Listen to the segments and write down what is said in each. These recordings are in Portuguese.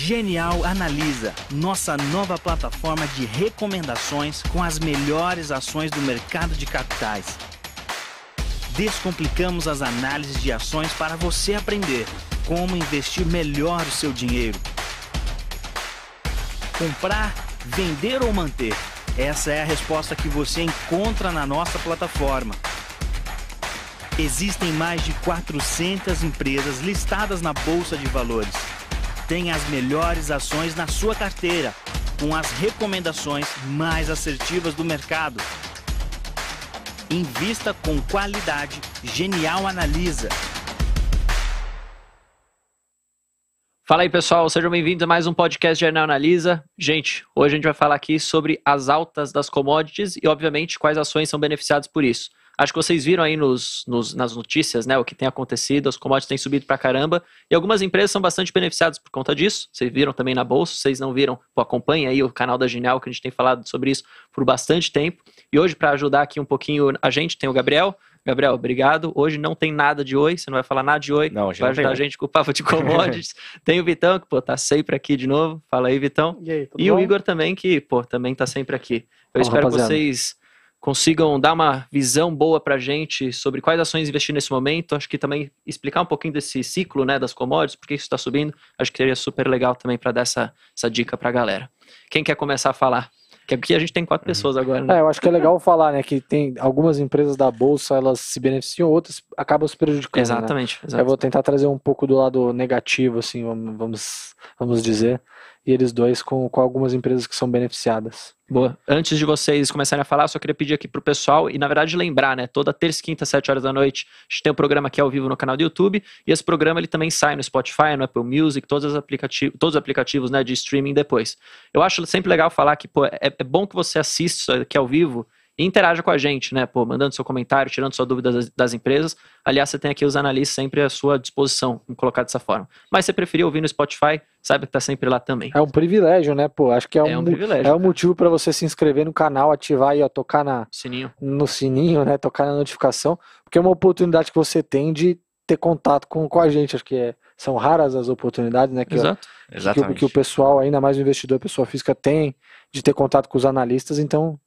Genial Analisa, nossa nova plataforma de recomendações com as melhores ações do mercado de capitais. Descomplicamos as análises de ações para você aprender como investir melhor o seu dinheiro. Comprar, vender ou manter? Essa é a resposta que você encontra na nossa plataforma. Existem mais de 400 empresas listadas na Bolsa de Valores. Tem as melhores ações na sua carteira, com as recomendações mais assertivas do mercado. Invista com qualidade. Genial Analisa. Fala aí, pessoal, sejam bem-vindos a mais um podcast de Genial Analisa. Gente, hoje a gente vai falar aqui sobre as altas das commodities e, obviamente, quais ações são beneficiadas por isso. Acho que vocês viram aí nas notícias, né, o que tem acontecido, as commodities têm subido pra caramba e algumas empresas são bastante beneficiadas por conta disso. Vocês viram também na bolsa, vocês não viram, acompanhem aí o canal da Genial, que a gente tem falado sobre isso por bastante tempo. E hoje, para ajudar aqui um pouquinho a gente, tem o Gabriel. Gabriel, obrigado. Hoje não tem nada de oi, você não vai falar nada de oi. Não, vai ajudar a gente com o papo de commodities. Tem o Vitão, que, tá sempre aqui de novo. Fala aí, Vitão. E aí, tudo bom? O Igor também, que, também tá sempre aqui. Eu espero que vocês consigam dar uma visão boa pra gente sobre quais ações investir nesse momento. Acho que também explicar um pouquinho desse ciclo, né, das commodities, por que isso está subindo. Acho que seria super legal também para dar essa dica pra galera. Quem quer começar a falar? Que aqui a gente tem 4 pessoas agora, né? Eu acho que é legal falar, né, que tem algumas empresas da Bolsa, elas se beneficiam, outras acabam se prejudicando, Exatamente. Né? Eu vou tentar trazer um pouco do lado negativo, assim, vamos dizer, e eles dois com algumas empresas que são beneficiadas. Boa. Antes de vocês começarem a falar, só queria pedir aqui pro pessoal, e na verdade lembrar, né, toda terça e quinta, 7 horas da noite, a gente tem um programa aqui ao vivo no canal do YouTube, e esse programa ele também sai no Spotify, no Apple Music, todos os aplicativos, né, de streaming depois. Eu acho sempre legal falar que, é bom que você assista isso aqui ao vivo e interaja com a gente, né, mandando seu comentário, tirando sua dúvida das empresas. Aliás, você tem aqui os analistas sempre à sua disposição, vamos colocar dessa forma. Mas se você preferir ouvir no Spotify, saiba que tá sempre lá também. É um privilégio, né, acho que é um privilégio. É um motivo para você se inscrever no canal, ativar aí, tocar no sininho, né, tocar na notificação, porque é uma oportunidade que você tem de ter contato com a gente. Acho que são raras as oportunidades, né, que o pessoal, ainda mais o investidor, a pessoa física tem de ter contato com os analistas. Então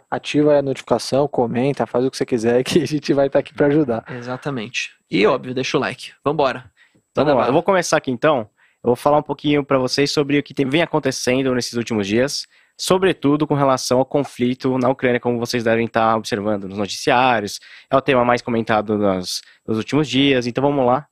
ativa a notificação, comenta, faz o que você quiser, que a gente vai estar aqui para ajudar. Exatamente. E óbvio, deixa o like. Vambora. Então, eu vou começar aqui então. Eu vou falar um pouquinho para vocês sobre o que vem acontecendo nesses últimos dias, sobretudo com relação ao conflito na Ucrânia, como vocês devem estar observando nos noticiários. É o tema mais comentado nos últimos dias. Então vamos lá.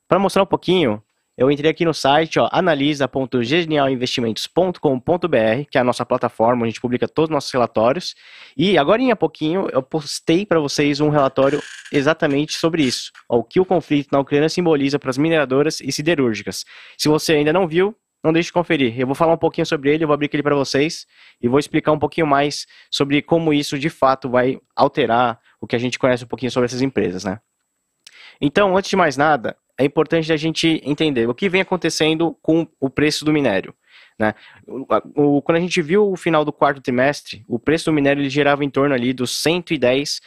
Para mostrar um pouquinho, eu entrei aqui no site, analisa.genialinvestimentos.com.br, que é a nossa plataforma, onde a gente publica todos os nossos relatórios. E agora em pouquinho eu postei para vocês um relatório exatamente sobre isso. O que o conflito na Ucrânia simboliza para as mineradoras e siderúrgicas. Se você ainda não viu, não deixe de conferir. Eu vou falar um pouquinho sobre ele, eu vou abrir aqui para vocês e vou explicar um pouquinho mais sobre como isso de fato vai alterar o que a gente conhece um pouquinho sobre essas empresas, né? Então, antes de mais nada, é importante a gente entender o que vem acontecendo com o preço do minério, né? Quando a gente viu o final do quarto trimestre, o preço do minério ele gerava em torno ali dos 110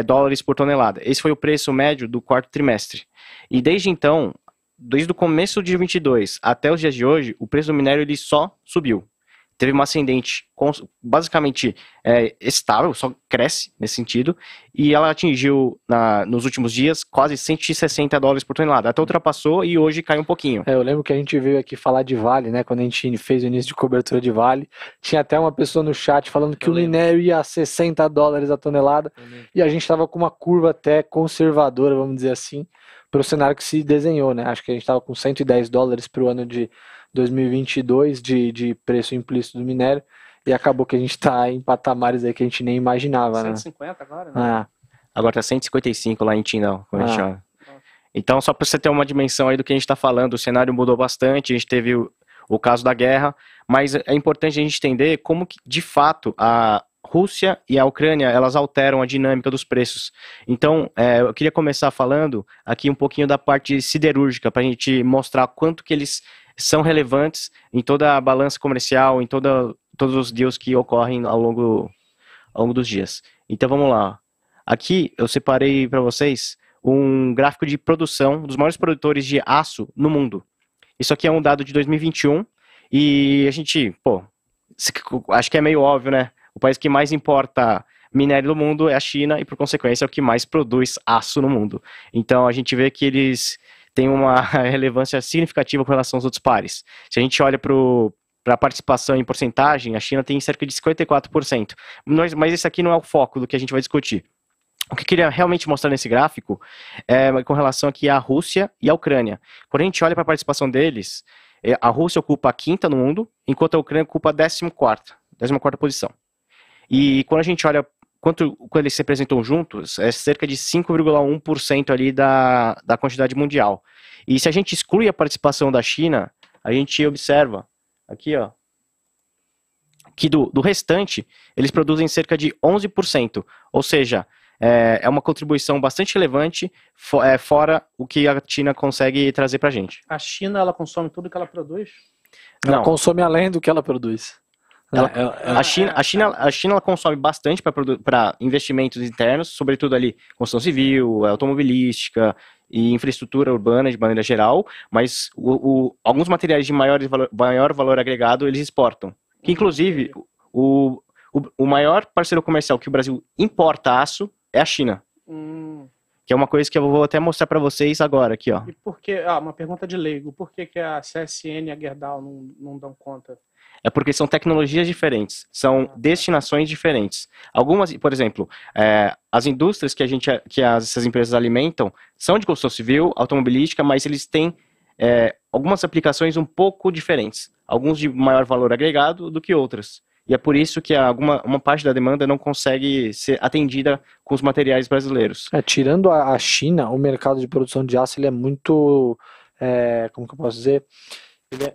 dólares por tonelada. Esse foi o preço médio do quarto trimestre. E desde então, desde o começo de 2022 até os dias de hoje, o preço do minério ele só subiu. Teve uma ascendente basicamente estável, só cresce nesse sentido, e ela atingiu nos últimos dias quase 160 dólares por tonelada, até ultrapassou e hoje caiu um pouquinho. Eu lembro que a gente veio aqui falar de Vale, né, quando a gente fez o início de cobertura de Vale, tinha até uma pessoa no chat falando que o minério ia a 60 dólares a tonelada, e a gente estava com uma curva até conservadora, vamos dizer assim, para o cenário que se desenhou, né, acho que a gente estava com 110 dólares para o ano de 2022 de preço implícito do minério, e acabou que a gente está em patamares aí que a gente nem imaginava, 150 né? agora, né? Agora tá 155 lá em Tindal, como a gente chama. Então, só para você ter uma dimensão aí do que a gente está falando, o cenário mudou bastante, a gente teve o caso da guerra, mas é importante a gente entender como que, de fato, a Rússia e a Ucrânia, elas alteram a dinâmica dos preços. Então, eu queria começar falando aqui um pouquinho da parte siderúrgica, para a gente mostrar quanto que eles são relevantes em toda a balança comercial, em todos os deals que ocorrem ao longo dos dias. Então vamos lá. Aqui eu separei para vocês um gráfico de produção dos maiores produtores de aço no mundo. Isso aqui é um dado de 2021 E a gente, acho que é meio óbvio, né? O país que mais importa minério do mundo é a China e, por consequência, é o que mais produz aço no mundo. Então, a gente vê que eles têm uma relevância significativa com relação aos outros pares. Se a gente olha para a participação em porcentagem, a China tem cerca de 54%. Mas esse aqui não é o foco do que a gente vai discutir. O que eu queria realmente mostrar nesse gráfico é com relação aqui à Rússia e à Ucrânia. Quando a gente olha para a participação deles, a Rússia ocupa a 5ª no mundo, enquanto a Ucrânia ocupa a 14ª posição. E quando a gente olha quando eles se representam juntos, é cerca de 5,1% ali da quantidade mundial. E se a gente exclui a participação da China, a gente observa aqui, ó, que do restante, eles produzem cerca de 11%, ou seja, é uma contribuição bastante relevante, fora o que a China consegue trazer pra gente. A China, ela consome tudo que ela produz? Ela consome além do que ela produz. A China ela consome bastante para investimentos internos, sobretudo ali construção civil, automobilística e infraestrutura urbana de maneira geral, mas alguns materiais de maior valor agregado eles exportam. Que, inclusive, o maior parceiro comercial que o Brasil importa aço é a China. Que é uma coisa que eu vou até mostrar para vocês agora, aqui, ó. E por que, uma pergunta de leigo, por que a CSN e a Gerdau não dão conta? É porque são tecnologias diferentes, são destinações diferentes. Algumas, por exemplo, as indústrias que essas empresas alimentam são de construção civil, automobilística, mas eles têm algumas aplicações um pouco diferentes. Alguns de maior valor agregado do que outras. E é por isso que uma parte da demanda não consegue ser atendida com os materiais brasileiros. Tirando a China, o mercado de produção de aço ele é muito, como que eu posso dizer?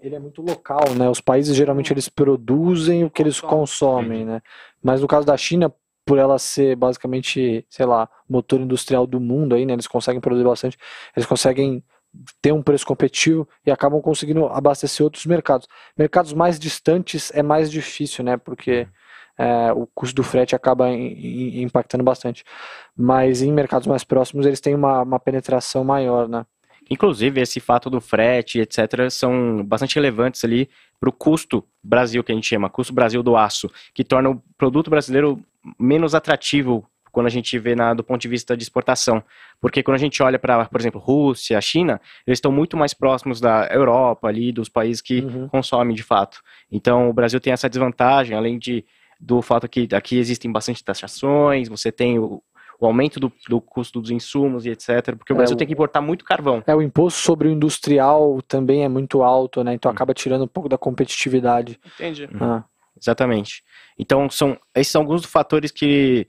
Ele é muito local, né? Os países geralmente eles produzem o que eles consomem, né? Mas no caso da China, por ela ser basicamente, sei lá, motor industrial do mundo aí, né? Eles conseguem produzir bastante, eles conseguem ter um preço competitivo e acabam conseguindo abastecer outros mercados. Mercados mais distantes é mais difícil, né? Porque o custo do frete acaba impactando bastante. Mas em mercados mais próximos eles têm uma penetração maior, né? Inclusive, esse fato do frete, etc., são bastante relevantes ali para o custo Brasil, que a gente chama, custo Brasil do aço, que torna o produto brasileiro menos atrativo quando a gente vê do ponto de vista de exportação. Porque quando a gente olha para, por exemplo, Rússia, China, eles estão muito mais próximos da Europa, ali, dos países que consomem de fato. Então, o Brasil tem essa desvantagem, além do fato que aqui existem bastante taxações, você tem o aumento do custo dos insumos e etc, porque o Brasil tem que importar muito carvão. O imposto sobre o industrial também é muito alto, né? Então acaba tirando um pouco da competitividade. Entendi. Exatamente. Então, esses são alguns dos fatores que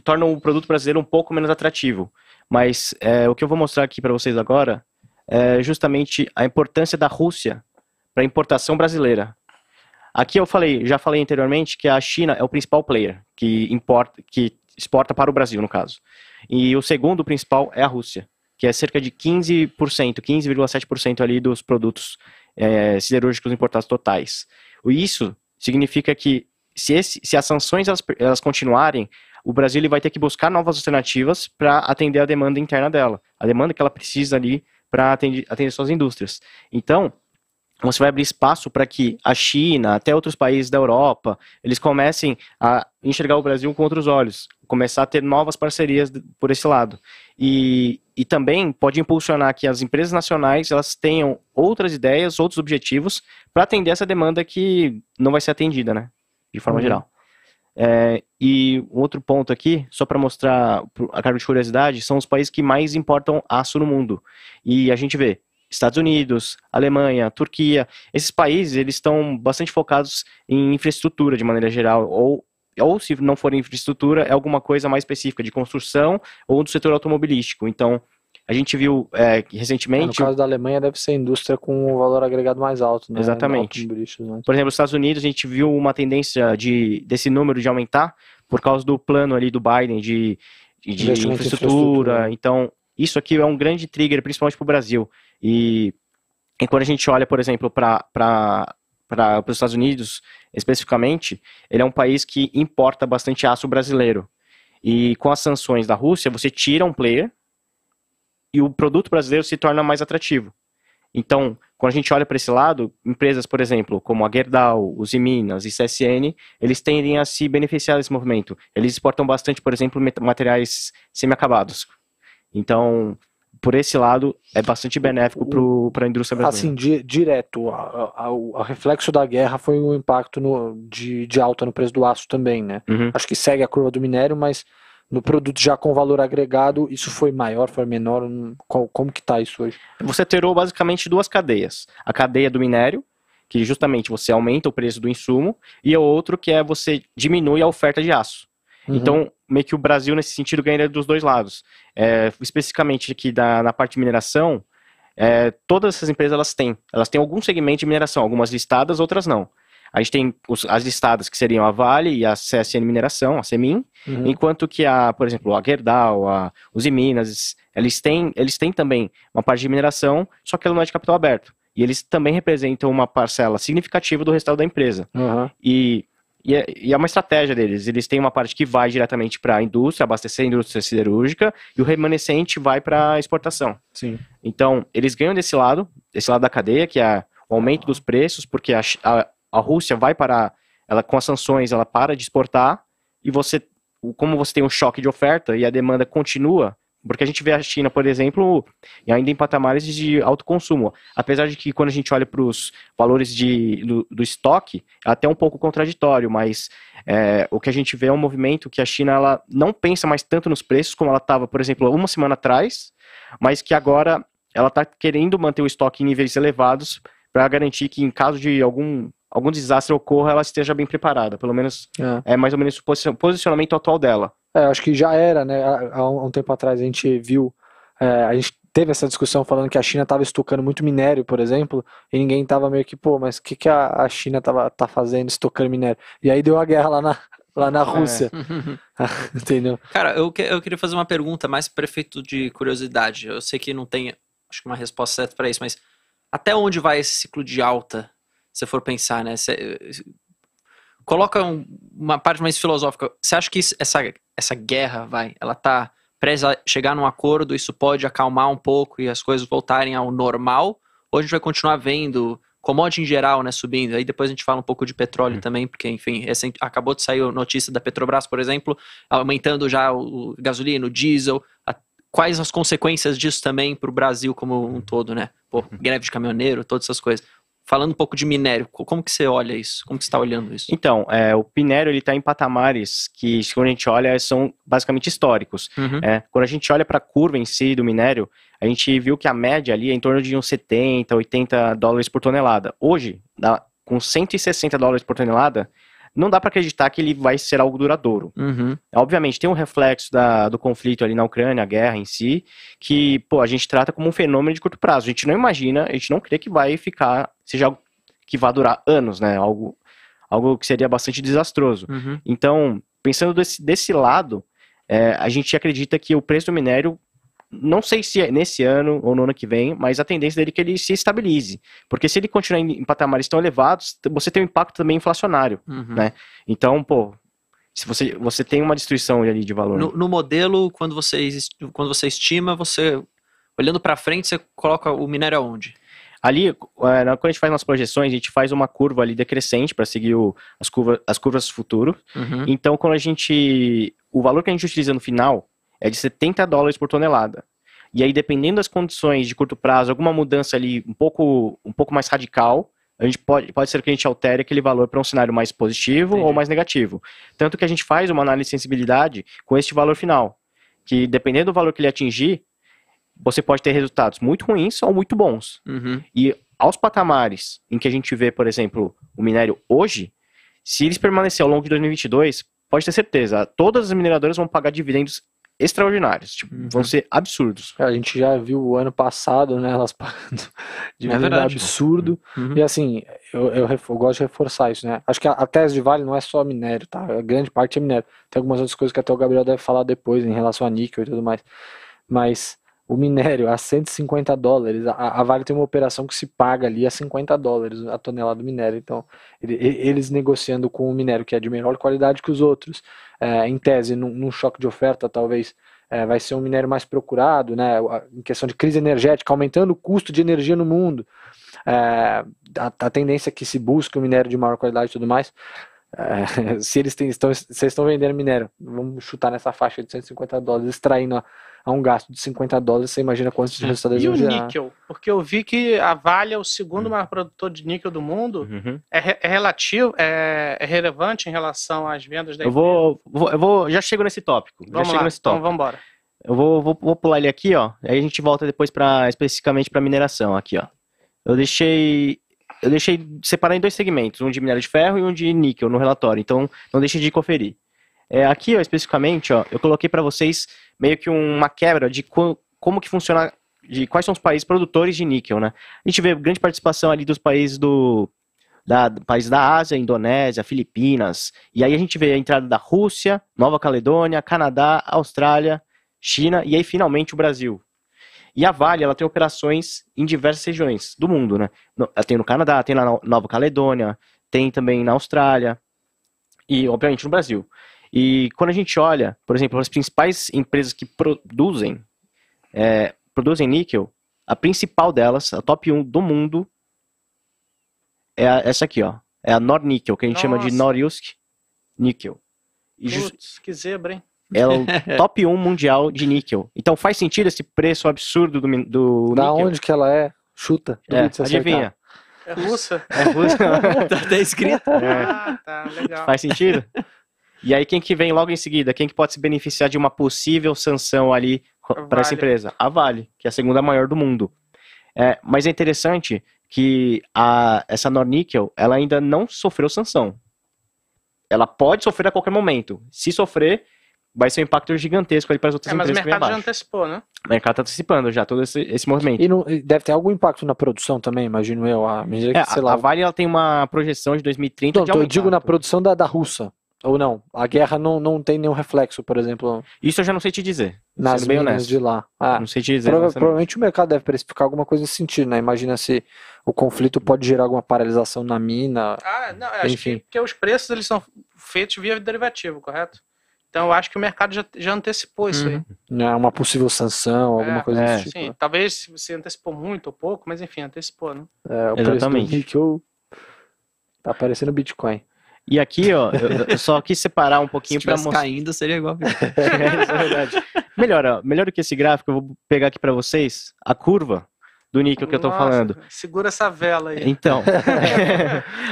tornam o produto brasileiro um pouco menos atrativo. Mas o que eu vou mostrar aqui para vocês agora é justamente a importância da Rússia para a importação brasileira. Aqui já falei anteriormente que a China é o principal player que exporta para o Brasil, no caso. E o segundo principal é a Rússia, que é cerca de 15,7% ali dos produtos siderúrgicos importados totais. Isso significa que se as sanções elas continuarem, o Brasil ele vai ter que buscar novas alternativas para atender a demanda interna dela, a demanda que ela precisa ali para atender suas indústrias. Então, você vai abrir espaço para que a China, até outros países da Europa, eles comecem a enxergar o Brasil com outros olhos, começar a ter novas parcerias por esse lado. E também pode impulsionar que as empresas nacionais elas tenham outras ideias, outros objetivos para atender essa demanda que não vai ser atendida, né? De forma geral. E um outro ponto aqui, só para mostrar a carga de curiosidade, são os países que mais importam aço no mundo. E a gente vê Estados Unidos, Alemanha, Turquia, esses países eles estão bastante focados em infraestrutura de maneira geral, ou se não for infraestrutura, é alguma coisa mais específica de construção ou do setor automobilístico. Então, a gente viu recentemente... No caso da Alemanha deve ser indústria com um valor agregado mais alto, né? Exatamente. Por exemplo, nos Estados Unidos a gente viu uma tendência desse número de aumentar por causa do plano ali do Biden de infraestrutura. Então, isso aqui é um grande trigger, principalmente para o Brasil. E quando a gente olha, por exemplo, para os Estados Unidos, especificamente, ele é um país que importa bastante aço brasileiro. E com as sanções da Rússia, você tira um player e o produto brasileiro se torna mais atrativo. Então, quando a gente olha para esse lado, empresas, por exemplo, como a Gerdau, Usiminas e CSN, eles tendem a se beneficiar desse movimento. Eles exportam bastante, por exemplo, materiais semi-acabados. Então, por esse lado, é bastante benéfico para a indústria brasileira. Assim, direto, o reflexo da guerra foi um impacto de alta no preço do aço também, né? Acho que segue a curva do minério, mas no produto já com valor agregado, isso foi maior, foi menor? Como que está isso hoje? Você terou basicamente duas cadeias. A cadeia do minério, que justamente você aumenta o preço do insumo, e o outro que é você diminui a oferta de aço. Então, meio que o Brasil, nesse sentido, ganha dos dois lados. Especificamente aqui na parte de mineração, todas essas empresas elas têm algum segmento de mineração, algumas listadas, outras não. A gente tem as listadas que seriam a Vale e a CSN Mineração, a CEMIN, enquanto que por exemplo, a Gerdau, a Usiminas, eles têm também uma parte de mineração, só que ela não é de capital aberto. E eles também representam uma parcela significativa do restante da empresa. E é uma estratégia deles. Eles têm uma parte que vai diretamente para a indústria, abastecer a indústria siderúrgica, e o remanescente vai para a exportação. Sim. Então, eles ganham desse lado da cadeia, que é o aumento dos preços, porque a Rússia ela com as sanções, ela para de exportar, e como você tem um choque de oferta e a demanda continua, porque a gente vê a China, por exemplo, ainda em patamares de alto consumo. Apesar de que quando a gente olha para os valores do estoque, é até um pouco contraditório, mas o que a gente vê é um movimento que a China ela não pensa mais tanto nos preços, como ela estava, por exemplo, uma semana atrás, mas que agora ela está querendo manter o estoque em níveis elevados para garantir que em caso de algum desastre ocorra, ela esteja bem preparada. Pelo menos é mais ou menos o posicionamento atual dela. Acho que já era, né? Há um tempo atrás a gente viu, a gente teve essa discussão falando que a China estava estocando muito minério, por exemplo, e ninguém estava meio que, mas o que a China tá fazendo estocando minério? E aí deu a guerra lá na Rússia. Entendeu? Cara, eu queria fazer uma pergunta mais para efeito de curiosidade. Eu sei que não tem, acho que uma resposta certa para isso, mas até onde vai esse ciclo de alta, se for pensar, né? Coloca uma parte mais filosófica. Você acha que essa guerra ela tá prestes a chegar num acordo, isso pode acalmar um pouco e as coisas voltarem ao normal? Ou a gente vai continuar vendo commodity em geral, né, subindo? Aí depois a gente fala um pouco de petróleo também, porque, enfim, acabou de sair a notícia da Petrobras, por exemplo, aumentando já o gasolina, o diesel. Quais as consequências disso também para o Brasil como um todo, né? Greve de caminhoneiro, todas essas coisas. Falando um pouco de minério, como que você olha isso? Como que você está olhando isso? Então, o minério está em patamares que, quando a gente olha, são basicamente históricos. Quando a gente olha para a curva em si do minério, a gente viu que a média ali é em torno de uns 70, 80 dólares por tonelada. Hoje, com 160 dólares por tonelada, não dá para acreditar que ele vai ser algo duradouro. Obviamente, tem um reflexo do conflito ali na Ucrânia, a guerra em si, que a gente trata como um fenômeno de curto prazo. A gente não imagina, a gente não crê que vai seja algo que vai durar anos, né? Algo que seria bastante desastroso. Então, pensando desse lado, a gente acredita que o preço do minério, não sei se é nesse ano ou no ano que vem, mas a tendência dele é que ele se estabilize. Porque se ele continuar em patamares tão elevados, você tem um impacto também inflacionário, né? Então, se você tem uma destruição ali de valor. No modelo, quando você estima, olhando para frente, você coloca o minério aonde? Ali, quando a gente faz nossas projeções, a gente faz uma curva ali decrescente para seguir as curvas futuras. Então, o valor que a gente utiliza no final é de 70 dólares por tonelada. E aí, dependendo das condições de curto prazo, alguma mudança ali um pouco mais radical, a gente pode ser que a gente altere aquele valor para um cenário mais positivo ou mais negativo. Tanto que a gente faz uma análise de sensibilidade com este valor final, que dependendo do valor que ele atingir, você pode ter resultados muito ruins ou muito bons. E aos patamares em que a gente vê, por exemplo, o minério hoje, se eles permanecerem ao longo de 2022, pode ter certeza, todas as mineradoras vão pagar dividendos extraordinários, vão ser absurdos. A gente já viu o ano passado, né, elas pagando dividendo absurdo. E assim, eu gosto de reforçar isso, né? Acho que a tese de Vale não é só minério, tá? A grande parte é minério. Tem algumas outras coisas que até o Gabriel deve falar depois em relação a níquel e tudo mais. Mas o minério a 150 dólares, a Vale tem uma operação que se paga ali a 50 dólares a tonelada do minério. Então, eles negociando com o minério que é de melhor qualidade que os outros, em tese, num choque de oferta, talvez vai ser um minério mais procurado, né? Em questão de crise energética, aumentando o custo de energia no mundo. A tendência é que se busque um minério de maior qualidade e tudo mais. Se vocês estão vendendo minério, vamos chutar nessa faixa de $150, extraindo a um gasto de $50, você imagina quantos resultados eles vão gerar. E o níquel? Porque eu vi que a Vale é o segundo maior produtor de níquel do mundo. É relevante em relação às vendas da empresa? Já chego nesse tópico. Então vamos embora. Eu vou pular ele aqui, ó. Aí a gente volta depois especificamente para mineração aqui, ó. Eu deixei separar em 2 segmentos, um de minério de ferro e um de níquel no relatório, então não deixe de conferir. Aqui, ó, especificamente, ó, eu coloquei para vocês meio que uma quebra de como que funciona, de quais são os países produtores de níquel, né? A gente vê grande participação ali dos países países da Ásia, Indonésia, Filipinas, e aí a gente vê a entrada da Rússia, Nova Caledônia, Canadá, Austrália, China e aí finalmente o Brasil. E a Vale, ela tem operações em diversas regiões do mundo, né? Ela tem no Canadá, tem na Nova Caledônia, tem também na Austrália e, obviamente, no Brasil. E quando a gente olha, por exemplo, as principais empresas que produzem níquel, a principal delas, a top 1 do mundo, é essa aqui, ó. É a Nornickel, que a gente chama de Norilsk Nickel. Putz, que zebra, hein? É o top 1 mundial de níquel. Então faz sentido esse preço absurdo do níquel? Da onde que ela é? Chuta. Adivinha. É russa? É russa. Tá até escrito. Tá, legal. Faz sentido? E aí quem que vem logo em seguida? Quem que pode se beneficiar de uma possível sanção ali para essa empresa? A Vale, que é a segunda maior do mundo. Mas é interessante que essa Nornickel, ela ainda não sofreu sanção. Ela pode sofrer a qualquer momento. Se sofrer, vai ser um impacto gigantesco ali para as outras empresas. Mas o mercado já antecipou, né? O mercado está antecipando já todo esse movimento. E deve ter algum impacto na produção também, imagino eu. A Vale ela tem uma projeção de 2030 de aumentar. Eu digo na produção da russa. Ou não? A guerra não tem nenhum reflexo, por exemplo. Isso eu já não sei te dizer. Nas minas de lá. Não sei te dizer. Provavelmente o mercado deve precificar alguma coisa nesse sentido, né? Imagina se o conflito pode gerar alguma paralisação na mina. Não, acho que porque os preços eles são feitos via derivativo, correto? Então eu acho que o mercado já antecipou isso aí. Uma possível sanção, alguma coisa desse tipo. Sim, talvez se você antecipou muito ou pouco, mas enfim, antecipou, né? O preço do níquel tá parecendo Bitcoin. E aqui, ó, eu só quis separar um pouquinho para mostrar. Caindo seria igual. Isso é verdade. Melhor do que esse gráfico, eu vou pegar aqui para vocês a curva do níquel que eu tô falando. Segura essa vela aí. Então,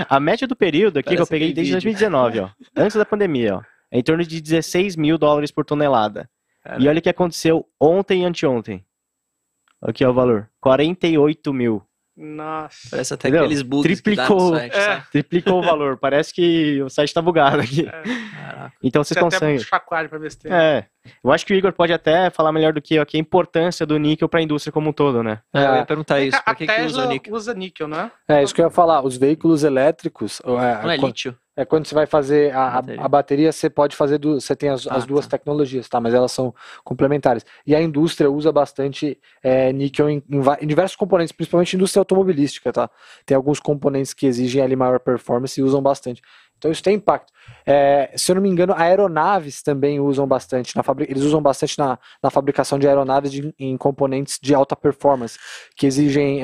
a média do período aqui que eu peguei desde 2019, ó, antes da pandemia, ó, é em torno de $16 mil por tonelada. Caramba. E olha o que aconteceu ontem e anteontem. Aqui é o valor, 48 mil. Nossa. Parece até aqueles bugs triplicou o valor. Parece que o site tá bugado aqui. Então vocês conseguem. Até pra ver se tem. Eu acho que o Igor pode até falar melhor do que eu aqui a importância do níquel para a indústria como um todo, né? Eu ia perguntar isso. Pra que usa níquel? Usa níquel, não é? É isso que eu ia falar. Os veículos elétricos. Não é lítio. Quando você vai fazer a bateria, você pode fazer, você tem as duas tecnologias, tá? Mas elas são complementares. E a indústria usa bastante níquel em diversos componentes, principalmente indústria automobilística, tá? Tem alguns componentes que exigem ali maior performance e usam bastante. Então isso tem impacto. Se eu não me engano, aeronaves também usam bastante. Eles usam bastante na fabricação de aeronaves em componentes de alta performance, que exigem...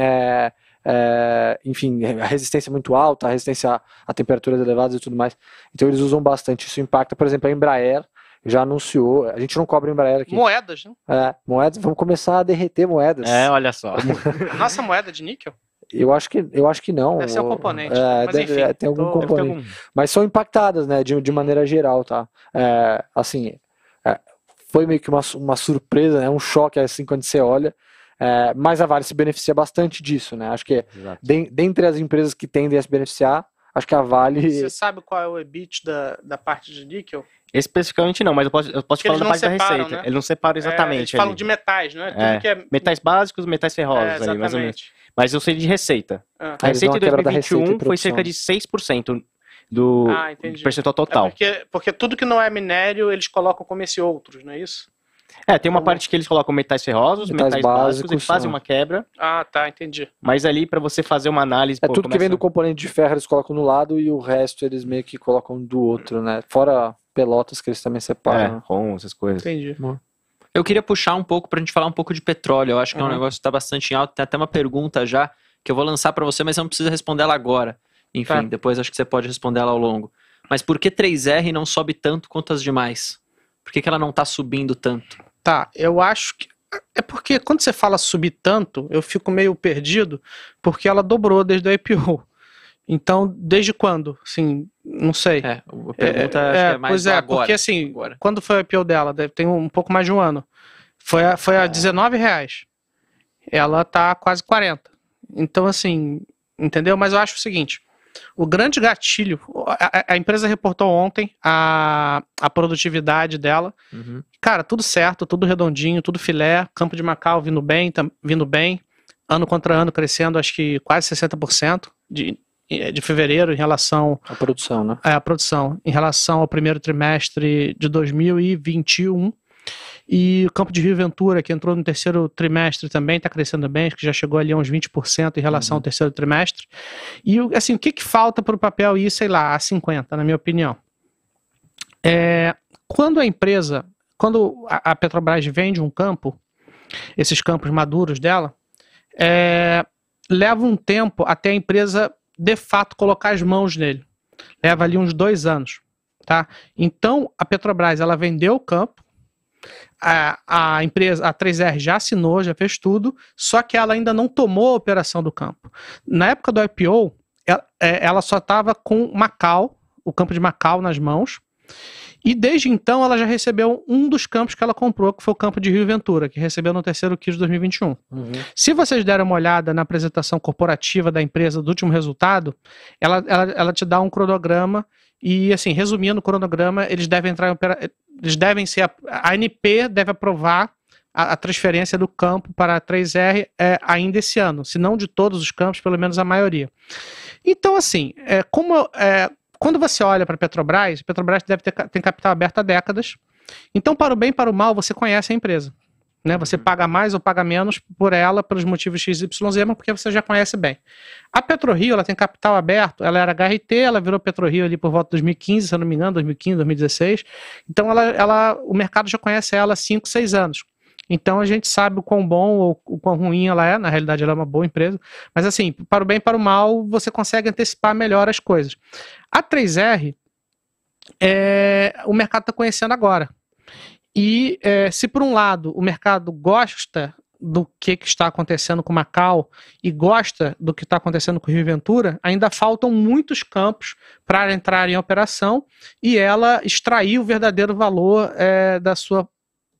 enfim, a resistência muito alta, a resistência a temperaturas elevadas e tudo mais. Então eles usam bastante. Isso impacta, por exemplo, a Embraer já anunciou. A gente não cobra Embraer aqui. Moedas, né? Moedas, vamos começar a derreter moedas. Olha só. Nossa, moeda de níquel? Eu acho que não. Deve ser um componente. Mas enfim. Tem algum componente. Mas são impactadas, né? De maneira geral, tá? Assim, foi meio que uma surpresa, né? Um choque assim quando você olha. Mas a Vale se beneficia bastante disso, né? Acho que dentre as empresas que tendem a se beneficiar, acho que a Vale... Você sabe qual é o EBIT da parte de níquel? Especificamente não, mas eu posso falar da parte da receita. Né? Eles não separam exatamente. Eles falam de metais, não é? Tudo que é... Metais básicos, metais ferrosos, ali, mais ou menos. Mas eu sei de receita. A receita em 2021 foi cerca de 6% do percentual total. Porque tudo que não é minério, eles colocam como esse outros, não é isso? Tem uma parte que eles colocam metais ferrosos, metais básicos, eles fazem uma quebra. Entendi. Mas ali para você fazer uma análise... tudo que vem do componente de ferro eles colocam no lado e o resto eles meio que colocam do outro, né? Fora pelotas que eles também separam. ROM, essas coisas. Entendi. Eu queria puxar um pouco pra gente falar um pouco de petróleo. Eu acho que é um negócio que tá bastante em alta. Tem até uma pergunta já que eu vou lançar pra você, mas você não precisa responder ela agora. Enfim, depois acho que você pode responder ela ao longo. Mas por que 3R não sobe tanto quanto as demais? Por que ela não tá subindo tanto? Tá, eu acho que... É porque quando você fala subir tanto, eu fico meio perdido, porque ela dobrou desde o IPO. Então, desde quando? Assim, não sei. A pergunta acho que é mais agora. Porque assim, quando foi o IPO dela? Tem um pouco mais de um ano. Foi a R$19. Ela tá quase 40. Então, assim, entendeu? Mas eu acho o seguinte, o grande gatilho, a empresa reportou ontem a produtividade dela. Cara, tudo certo, tudo redondinho, tudo filé, Campo de Macau vindo bem, ano contra ano crescendo, acho que quase 60% de fevereiro em relação... A produção, né? A produção, em relação ao primeiro trimestre de 2021. E o Campo de Rio Ventura, que entrou no terceiro trimestre também, está crescendo bem, acho que já chegou ali a uns 20% em relação ao terceiro trimestre. E assim, o que falta para o papel ir, sei lá, a 50%, na minha opinião? Quando a Petrobras vende um campo, esses campos maduros dela, leva um tempo até a empresa de fato colocar as mãos nele. Leva ali uns 2 anos, tá? Então, a Petrobras, ela vendeu o campo, a empresa, a 3R já assinou, já fez tudo, só que ela ainda não tomou a operação do campo. Na época do IPO, ela só estava com Macau, o campo de Macau nas mãos, e desde então ela já recebeu um dos campos que ela comprou, que foi o campo de Rio Ventura, que recebeu no terceiro Q de 2021. Se vocês derem uma olhada na apresentação corporativa da empresa do último resultado, ela te dá um cronograma e, assim, resumindo o cronograma, eles devem entrar a ANP deve aprovar a transferência do campo para a 3R ainda esse ano, se não de todos os campos, pelo menos a maioria. Então, assim, quando você olha para a Petrobras deve ter capital aberto há décadas. Então, para o bem e para o mal, você conhece a empresa. Né? Você paga mais ou paga menos por ela, pelos motivos XYZ, mas porque você já conhece bem. A PetroRio, ela tem capital aberto, ela era HRT, ela virou PetroRio ali por volta de 2015, se eu não me engano, 2015, 2016. Então, o mercado já conhece ela há 5, 6 anos. Então a gente sabe o quão bom ou o quão ruim ela é, na realidade ela é uma boa empresa, mas assim, para o bem e para o mal, você consegue antecipar melhor as coisas. A 3R, o mercado está conhecendo agora. E se por um lado o mercado gosta do que está acontecendo com Macau e gosta do que está acontecendo com Rio Ventura, ainda faltam muitos campos para entrar em operação e ela extrair o verdadeiro valor da sua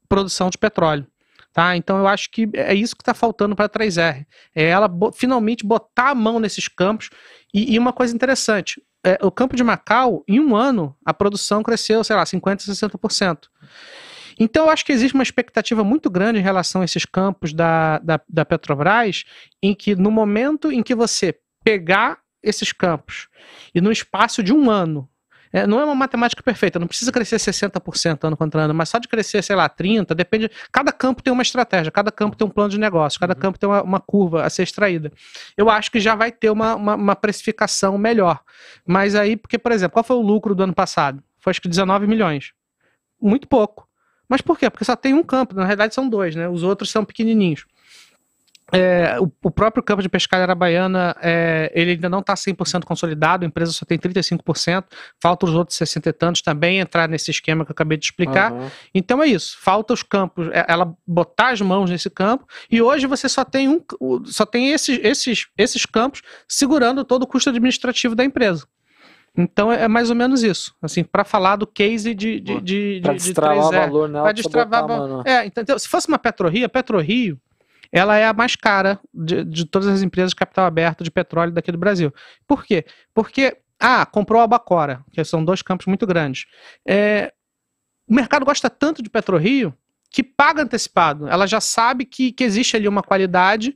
produção de petróleo. Tá? Então eu acho que é isso que está faltando para a 3R. É ela finalmente botar a mão nesses campos. E uma coisa interessante, o campo de Macau, em um ano, a produção cresceu, sei lá, 50%, 60%. Então eu acho que existe uma expectativa muito grande em relação a esses campos da Petrobras, em que no momento em que você pegar esses campos e no espaço de um ano, não é uma matemática perfeita, não precisa crescer 60% ano contra ano, mas só de crescer, sei lá, 30%, depende. Cada campo tem uma estratégia, cada campo tem um plano de negócio, cada campo tem uma curva a ser extraída. Eu acho que já vai ter uma precificação melhor. Mas aí, porque, por exemplo, qual foi o lucro do ano passado? Foi acho que 19 milhões. Muito pouco. Mas por quê? Porque só tem um campo, na realidade são 2, né? Os outros são pequenininhos. O próprio campo de pescaria arabaiana, ele ainda não está 100% consolidado, a empresa só tem 35%, falta os outros 60 e tantos também entrar nesse esquema que eu acabei de explicar. Então é isso, falta os campos, ela botar as mãos nesse campo, e hoje você só tem esses campos segurando todo o custo administrativo da empresa. Então é mais ou menos isso, assim, para falar do case de destravar 3R, valor, né? Para destravar valor. Então, se fosse uma PetroRio, a PetroRio, ela é a mais cara de todas as empresas de capital aberto de petróleo daqui do Brasil. Por quê? Porque, comprou a Albacora, que são 2 campos muito grandes. O mercado gosta tanto de PetroRio que paga antecipado. Ela já sabe que existe ali uma qualidade.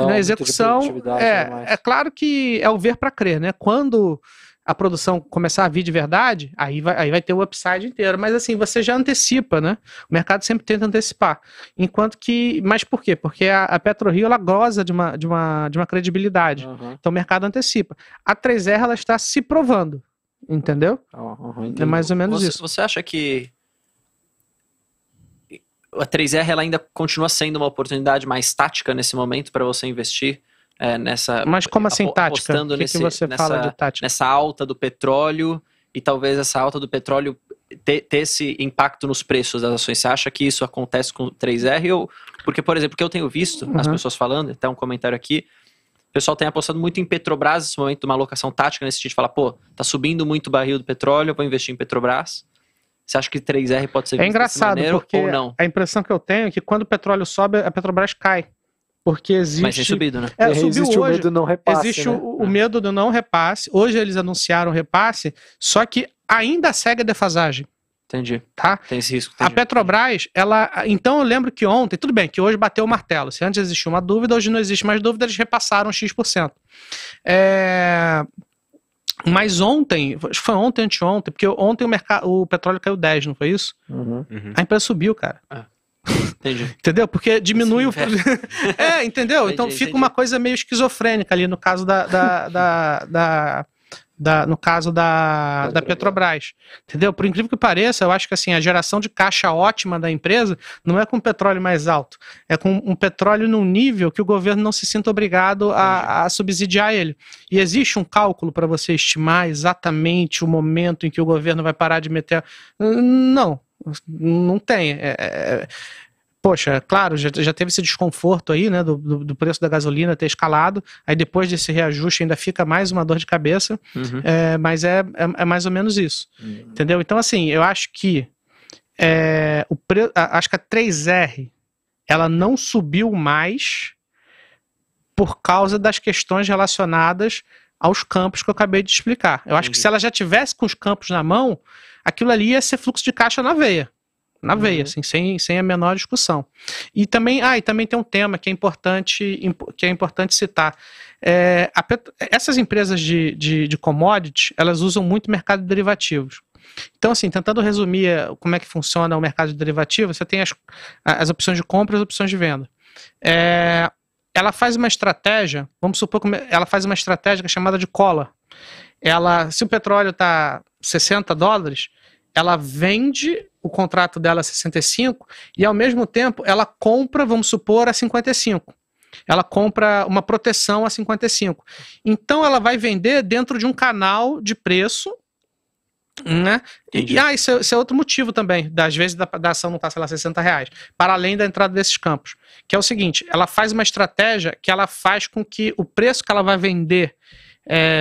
Na execução é claro que é o ver para crer, né? Quando a produção começar a vir de verdade, aí vai ter o upside inteiro. Mas assim, você já antecipa, né? O mercado sempre tenta antecipar. Enquanto que... Mas por quê? Porque a PetroRio, ela goza de uma credibilidade. Então o mercado antecipa. A 3R, ela está se provando. Entendeu? É mais ou menos isso. Você acha que a 3R ela ainda continua sendo uma oportunidade mais tática nesse momento para você investir nessa... Mas como assim tática? Apostando que você fala de tática? Nessa alta do petróleo e talvez essa alta do petróleo ter esse impacto nos preços das ações. Você acha que isso acontece com 3R? Porque, por exemplo, o que eu tenho visto as pessoas falando, até um comentário aqui, o pessoal tem apostado muito em Petrobras nesse momento, uma alocação tática nesse sentido de falar, pô, tá subindo muito o barril do petróleo, eu vou investir em Petrobras. Você acha que 3R pode ser visto engraçado, dessa maneira, porque ou não? A impressão que eu tenho é que quando o petróleo sobe, a Petrobras cai. Porque existe... Mas tem subido, né? Subiu existe hoje. O medo do não repasse, existe né? o medo do não repasse. Hoje eles anunciaram o repasse, só que ainda segue a defasagem. Entendi. Tá? Tem esse risco. A Petrobras, então eu lembro que ontem, tudo bem, que hoje bateu o martelo. Se antes existia uma dúvida, hoje não existe mais dúvida, eles repassaram X%. Mas ontem, acho que foi ontem, anteontem, porque ontem o petróleo caiu 10, não foi isso? A empresa subiu, cara. Entendi. Entendeu? Porque diminui o... entendeu? Entendi, então fica uma coisa meio esquizofrênica ali no caso no caso da Petrobras, entendeu? Por incrível que pareça, eu acho que assim, a geração de caixa ótima da empresa não é com petróleo mais alto, é com um petróleo num nível que o governo não se sinta obrigado a subsidiar ele. E existe um cálculo para você estimar exatamente o momento em que o governo vai parar de meter... Não tem. Poxa, claro, já teve esse desconforto aí, né, do preço da gasolina ter escalado, aí depois desse reajuste ainda fica mais uma dor de cabeça, mas é mais ou menos isso, entendeu? Então, assim, eu acho que acho que a 3R, ela não subiu mais por causa das questões relacionadas aos campos que eu acabei de explicar. Eu acho que se ela já tivesse com os campos na mão, aquilo ali ia ser fluxo de caixa na veia. Na veia, assim, sem a menor discussão. E também tem um tema que é importante citar. Essas empresas de commodity, elas usam muito mercado de derivativos. Então, assim, tentando resumir como é que funciona o mercado de derivativos, você tem as opções de compra e as opções de venda. Ela faz uma estratégia, vamos supor que ela faz uma estratégia chamada de cola. Se o petróleo está $60, ela vende o contrato dela a 65 e, ao mesmo tempo, ela compra, vamos supor, a 55. Ela compra uma proteção a 55. Então, ela vai vender dentro de um canal de preço, né? Isso é outro motivo também, às vezes da ação não está, sei lá, R$60, para além da entrada desses campos, que é o seguinte, ela faz uma estratégia que ela faz com que o preço que ela vai vender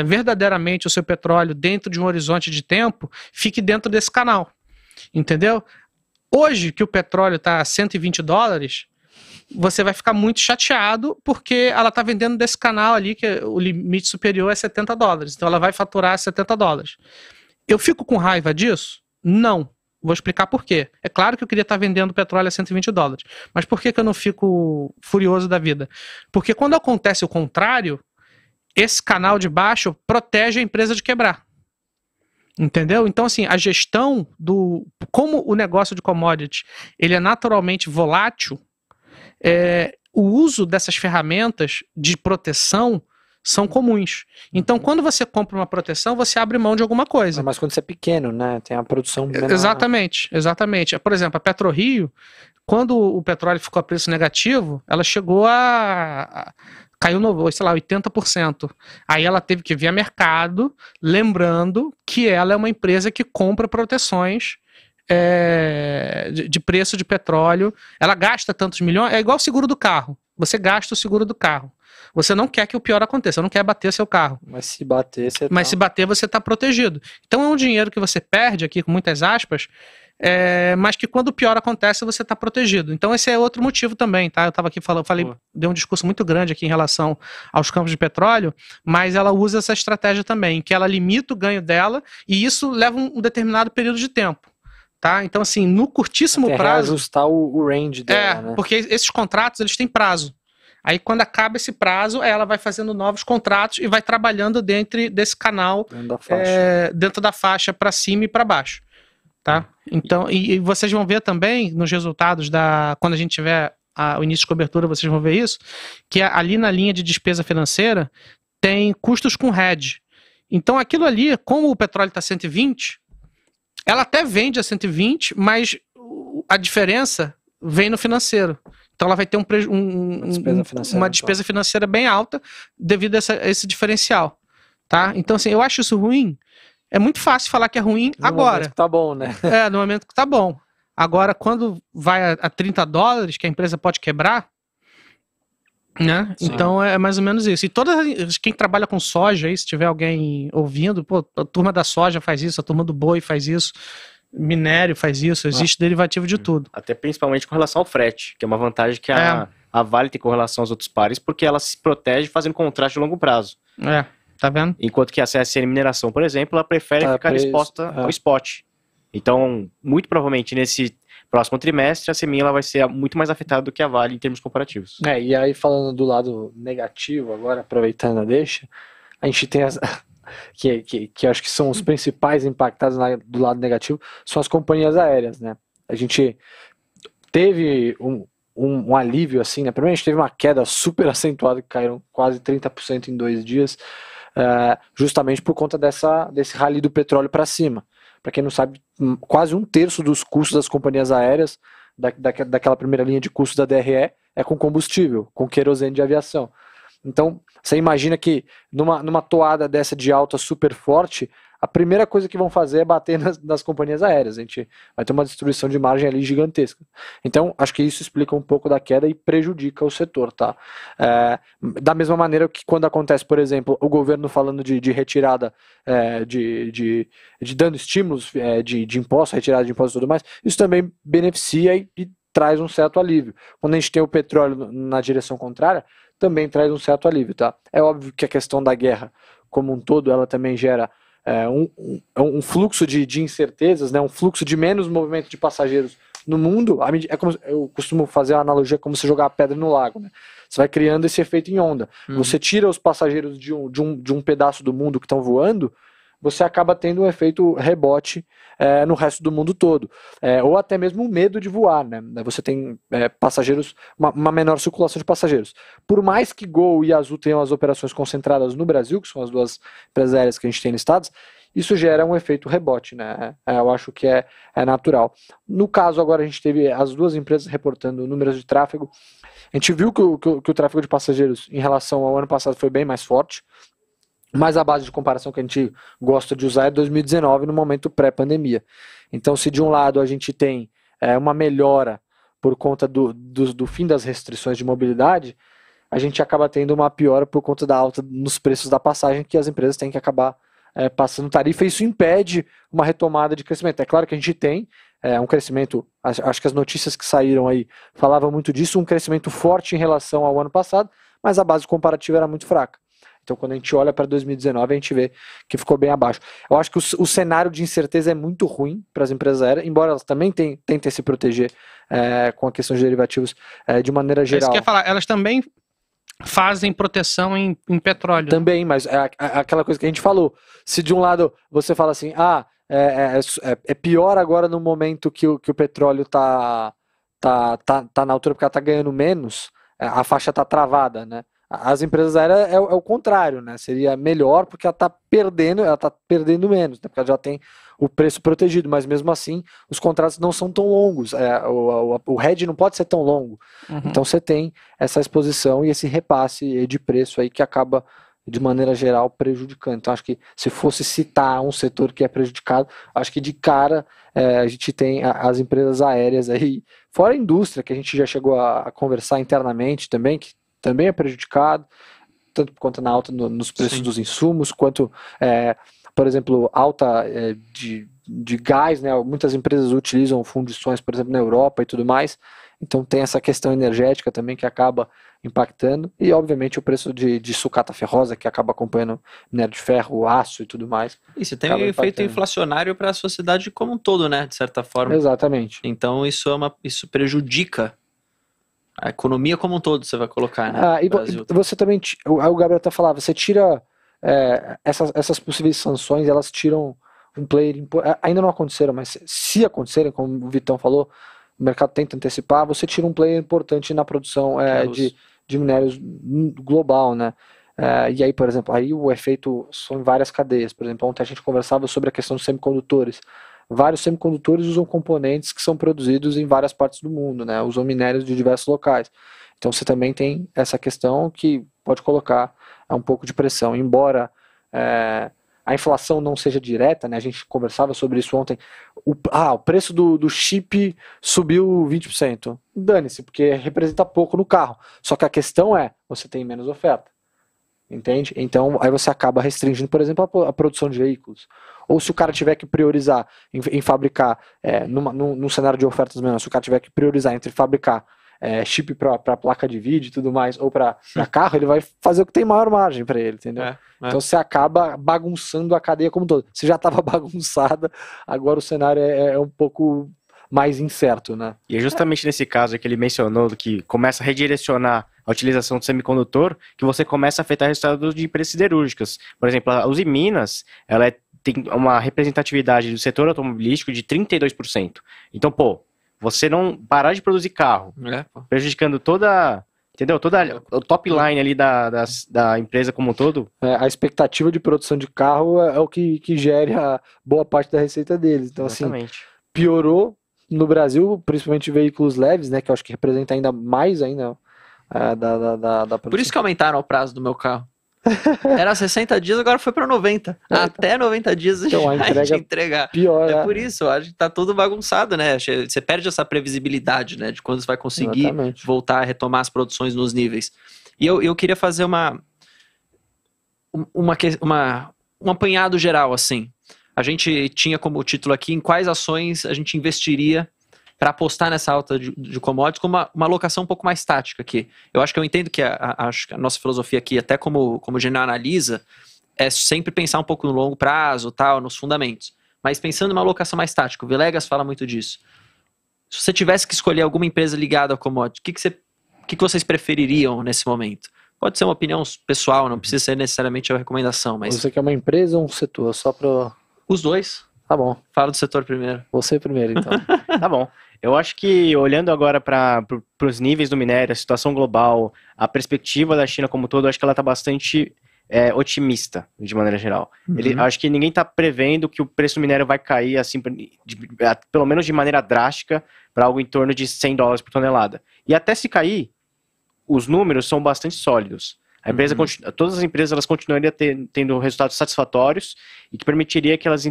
verdadeiramente o seu petróleo dentro de um horizonte de tempo fique dentro desse canal, entendeu? Hoje que o petróleo está a $120, você vai ficar muito chateado porque ela está vendendo desse canal ali que o limite superior é $70, então ela vai faturar $70. Eu fico com raiva disso? Não. Vou explicar por quê. É claro que eu queria estar vendendo petróleo a $120, mas por que eu não fico furioso da vida? Porque quando acontece o contrário, esse canal de baixo protege a empresa de quebrar. Entendeu? Então, assim, a gestão como o negócio de commodity, ele é naturalmente volátil, o uso dessas ferramentas de proteção são comuns. Então, quando você compra uma proteção, você abre mão de alguma coisa. Mas quando você é pequeno, né? Tem a produção menor. Exatamente. Por exemplo, a PetroRio, quando o petróleo ficou a preço negativo, ela chegou caiu, sei lá, 80%. Aí ela teve que vir a mercado, lembrando que ela é uma empresa que compra proteções de preço de petróleo. Ela gasta tantos milhões, é igual o seguro do carro. Você gasta o seguro do carro. Você não quer que o pior aconteça, não quer bater seu carro. Mas se bater, você está protegido. Então é um dinheiro que você perde aqui, com muitas aspas, mas que quando o pior acontece, você está protegido. Então esse é outro motivo também, tá? Eu estava aqui dei um discurso muito grande aqui em relação aos campos de petróleo, mas ela usa essa estratégia também, que ela limita o ganho dela e isso leva um determinado período de tempo. Tá? Então, assim, no curtíssimo prazo... reajustar o range dela, né? Porque esses contratos, eles têm prazo. Aí, quando acaba esse prazo, ela vai fazendo novos contratos e vai trabalhando dentro desse canal, dentro da faixa para cima e para baixo. Tá? Então, e vocês vão ver também, nos resultados quando a gente tiver o início de cobertura, vocês vão ver isso, que ali na linha de despesa financeira tem custos com hedge. Então, aquilo ali, como o petróleo está 120... ela até vende a 120, mas a diferença vem no financeiro. Então ela vai ter uma despesa financeira bem alta devido a esse diferencial. Tá? Então, assim, eu acho isso ruim. É muito fácil falar que é ruim agora. No momento que tá bom, né? No momento que tá bom. Agora, quando vai a $30, que a empresa pode quebrar, né? Então é mais ou menos isso. E quem trabalha com soja aí, se tiver alguém ouvindo, pô, a turma da soja faz isso, a turma do boi faz isso, minério faz isso, existe derivativo de tudo. Até principalmente com relação ao frete, que é uma vantagem que a Vale tem com relação aos outros pares, porque ela se protege fazendo contrato de longo prazo. Tá vendo? Enquanto que a CSN Mineração, por exemplo, ela prefere ficar exposta ao spot. Então, muito provavelmente nesse próximo trimestre, a CMIN ela vai ser muito mais afetada do que a Vale em termos comparativos. E aí falando do lado negativo, agora aproveitando a deixa, a gente tem que eu acho que são os principais impactados do lado negativo, são as companhias aéreas, né? A gente teve um alívio assim, né? Primeiro a gente teve uma queda super acentuada, que caíram quase 30% em 2 dias, justamente por conta desse rally do petróleo para cima. Para quem não sabe, quase 1/3 dos custos das companhias aéreas, daquela primeira linha de custos da DRE, é com combustível, com querosene de aviação. Então, você imagina que numa toada dessa de alta super forte, a primeira coisa que vão fazer é bater nas companhias aéreas. A gente vai ter uma destruição de margem ali gigantesca. Então, acho que isso explica um pouco da queda e prejudica o setor, tá? Da mesma maneira que quando acontece, por exemplo, o governo falando de retirada, de dando estímulos de impostos, retirada de impostos e tudo mais, isso também beneficia e traz um certo alívio. Quando a gente tem o petróleo na direção contrária, também traz um certo alívio, tá? É óbvio que a questão da guerra como um todo, ela também gera um fluxo de incertezas, né? Um fluxo de menos movimento de passageiros no mundo. Como eu costumo fazer a analogia como você jogar a pedra no lago, né? Você vai criando esse efeito em onda. Você tira os passageiros de um pedaço do mundo que estão voando, você acaba tendo um efeito rebote no resto do mundo todo. Ou até mesmo o medo de voar, né? Você tem passageiros, uma menor circulação de passageiros. Por mais que Gol e Azul tenham as operações concentradas no Brasil, que são as duas empresas aéreas que a gente tem listadas, isso gera um efeito rebote, né? Eu acho que é natural. No caso, agora a gente teve as duas empresas reportando números de tráfego. A gente viu que o tráfego de passageiros em relação ao ano passado foi bem mais forte. Mas a base de comparação que a gente gosta de usar é 2019, no momento pré-pandemia. Então, se de um lado a gente tem uma melhora por conta do fim das restrições de mobilidade, a gente acaba tendo uma piora por conta da alta nos preços da passagem, que as empresas têm que acabar passando tarifa, e isso impede uma retomada de crescimento. É claro que a gente tem um crescimento, acho que as notícias que saíram aí falavam muito disso, um crescimento forte em relação ao ano passado, mas a base comparativa era muito fraca. Então, quando a gente olha para 2019, a gente vê que ficou bem abaixo. Eu acho que o cenário de incerteza é muito ruim para as empresas aéreas, embora elas também tentem se proteger com a questão de derivativos de maneira geral. Isso que eu ia falar, elas também fazem proteção em petróleo. Também, mas aquela coisa que a gente falou. Se de um lado você fala assim, é pior agora no momento que o petróleo tá na altura porque ela tá ganhando menos, a faixa tá travada, né? As empresas aéreas é o contrário, né? Seria melhor porque ela tá perdendo menos, né? Porque ela já tem o preço protegido, mas mesmo assim os contratos não são tão longos, o hedge não pode ser tão longo. Então você tem essa exposição e esse repasse de preço aí que acaba de maneira geral prejudicando. Então acho que se fosse citar um setor que é prejudicado, acho que de cara a gente tem as empresas aéreas aí, fora a indústria, que a gente já chegou a conversar internamente também, que também é prejudicado, tanto por conta da alta nos preços dos insumos, quanto, por exemplo, alta de gás, né? Muitas empresas utilizam fundições, por exemplo, na Europa e tudo mais, então tem essa questão energética também que acaba impactando, e obviamente o preço de sucata ferrosa, que acaba acompanhando minério de ferro, aço e tudo mais. Isso tem um efeito inflacionário para a sociedade como um todo, né, de certa forma. Exatamente. Então isso prejudica a economia como um todo, você vai colocar, né? E você também, o Gabriel até falava, você tira essas possíveis sanções, elas tiram um player, ainda não aconteceram, mas se acontecerem, como o Vitão falou, o mercado tenta antecipar, você tira um player importante na produção de minérios global, né? E aí, por exemplo, aí o efeito são em várias cadeias. Por exemplo, ontem a gente conversava sobre a questão dos semicondutores. vários semicondutores usam componentes que são produzidos em várias partes do mundo, né? Usam minérios de diversos locais. Então você também tem essa questão que pode colocar um pouco de pressão. Embora a inflação não seja direta, né? A gente conversava sobre isso ontem. O preço do chip subiu 20%. Dane-se, porque representa pouco no carro. Só que a questão você tem menos oferta. Entende? Então, aí você acaba restringindo, por exemplo, a produção de veículos. Ou se o cara tiver que priorizar em fabricar, num cenário de ofertas menores, se o cara tiver que priorizar entre fabricar chip para placa de vídeo e tudo mais, ou para carro, ele vai fazer o que tem maior margem para ele, entendeu? Então você acaba bagunçando a cadeia como um todo. Se já estava bagunçada, agora o cenário é um pouco mais incerto, né? E é justamente nesse caso que ele mencionou, que começa a redirecionar a utilização do semicondutor, que você começa a afetar resultados de empresas siderúrgicas. Por exemplo, a Uzi Minas, ela tem uma representatividade do setor automobilístico de 32%. Então, você não parar de produzir carro, prejudicando toda o top line ali da empresa como um todo. A expectativa de produção de carro é o que gere a boa parte da receita deles. Então, exatamente. Assim, piorou no Brasil, principalmente veículos leves, né, que eu acho que representa ainda mais da produção. Por isso que aumentaram o prazo do meu carro. Era 60 dias, agora foi para 90. Até 90 dias então, a gente entregar. Pior, por isso, acho que tá tudo bagunçado, né? Você perde essa previsibilidade, né? De quando você vai conseguir voltar a retomar as produções nos níveis. E eu queria fazer um apanhado geral, assim. A gente tinha como título aqui em quais ações a gente investiria para apostar nessa alta de commodities com uma alocação um pouco mais tática aqui. Eu acho que eu entendo que a nossa filosofia aqui, até como Genial Analisa, é sempre pensar um pouco no longo prazo, nos fundamentos. Mas pensando em uma alocação mais tática, o Villegas fala muito disso. Se você tivesse que escolher alguma empresa ligada a commodities, o que vocês prefeririam nesse momento? Pode ser uma opinião pessoal, não precisa ser necessariamente uma recomendação. Mas... Você quer uma empresa ou um setor? Só para... Os dois. Tá bom. Fala do setor primeiro. Você primeiro, então. Tá bom. Eu acho que, olhando agora para os níveis do minério, a situação global, a perspectiva da China como um todo, acho que ela está bastante otimista, de maneira geral. Acho que ninguém está prevendo que o preço do minério vai cair, assim, pelo menos de maneira drástica, para algo em torno de $100 por tonelada. E até se cair, os números são bastante sólidos. A empresa todas as empresas elas continuariam tendo resultados satisfatórios e que permitiria que elas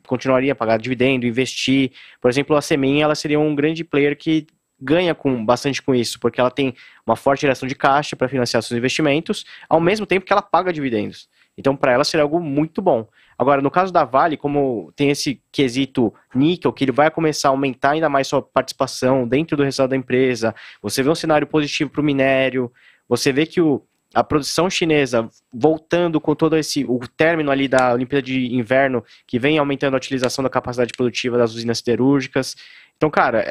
continuariam a pagar dividendo, investir. Por exemplo, a Semin, ela seria um grande player que ganha bastante com isso, porque ela tem uma forte geração de caixa para financiar seus investimentos, ao mesmo tempo que ela paga dividendos. Então, para ela seria algo muito bom. Agora, no caso da Vale, como tem esse quesito níquel, que ele vai começar a aumentar ainda mais sua participação dentro do resultado da empresa, você vê um cenário positivo para o minério, você vê que a produção chinesa voltando com todo o término ali da Olimpíada de Inverno, que vem aumentando a utilização da capacidade produtiva das usinas siderúrgicas. Então, cara,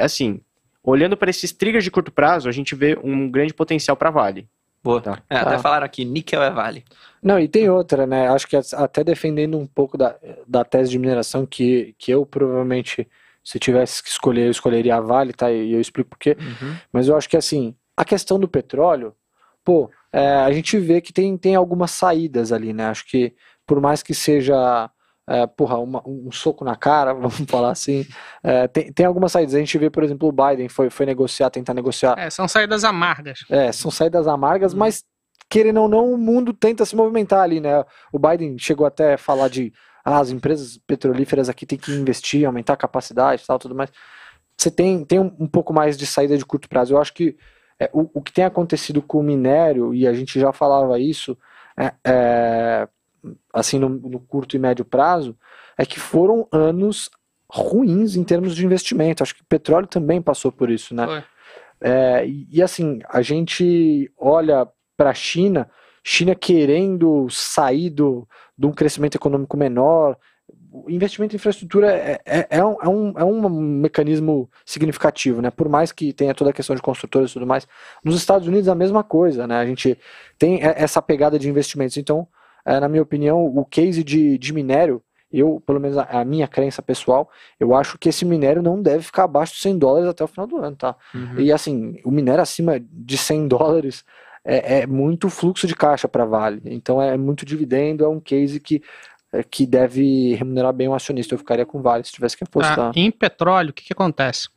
olhando para esses triggers de curto prazo, a gente vê um grande potencial para a Vale. Boa. Tá. Até falaram aqui, níquel é Vale. Não, e tem outra, né? Acho que até defendendo um pouco da tese de mineração, que eu provavelmente, se tivesse que escolher, eu escolheria a Vale, tá? E eu explico por quê. Mas eu acho que, assim, a questão do petróleo, a gente vê que tem algumas saídas ali, né? Acho que por mais que seja um soco na cara, vamos falar assim, tem algumas saídas. A gente vê, por exemplo, o Biden foi tentar negociar. São saídas amargas. São saídas amargas, mas querendo ou não, o mundo tenta se movimentar ali, né? O Biden chegou até a falar de as empresas petrolíferas aqui tem que investir, aumentar a capacidade e tal, tudo mais. Você tem um pouco mais de saída de curto prazo. Eu acho que o que tem acontecido com o minério, e a gente já falava isso, assim, no curto e médio prazo, é que foram anos ruins em termos de investimento. Acho que o petróleo também passou por isso, né? E assim, a gente olha para a China querendo sair de um crescimento econômico menor. O investimento em infraestrutura é um mecanismo significativo, né? Por mais que tenha toda a questão de construtores e tudo mais. Nos Estados Unidos a mesma coisa, né? A gente tem essa pegada de investimentos. Então, na minha opinião, o case de minério, pelo menos a minha crença pessoal, eu acho que esse minério não deve ficar abaixo de $100 até o final do ano, tá? E assim, o minério acima de $100 é muito fluxo de caixa para Vale. Então é muito dividendo, é um case que que deve remunerar bem o acionista. Eu ficaria com Vale se tivesse que apostar. Em petróleo, o que acontece?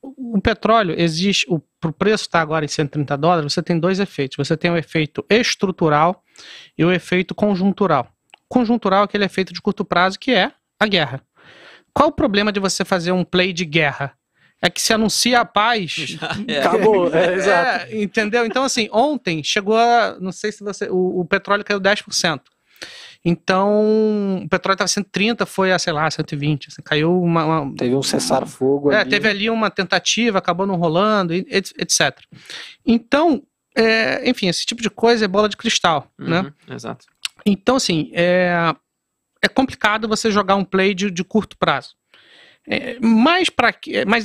O petróleo existe, o preço está agora em $130, você tem dois efeitos. Você tem o efeito estrutural e o efeito conjuntural. Conjuntural é aquele efeito de curto prazo que é a guerra. Qual o problema de você fazer um play de guerra? É que se anuncia a paz... Acabou, exato. Entendeu? Então, assim, ontem chegou a... Não sei se você... O petróleo caiu 10%. Então, o petróleo estava 130, foi a, sei lá, 120. Assim, caiu Teve um cessar-fogo ali. Teve ali uma tentativa, acabou não rolando, etc. Então, enfim, esse tipo de coisa é bola de cristal, né? Exato. Então, assim, é complicado você jogar um play de curto prazo. Mas,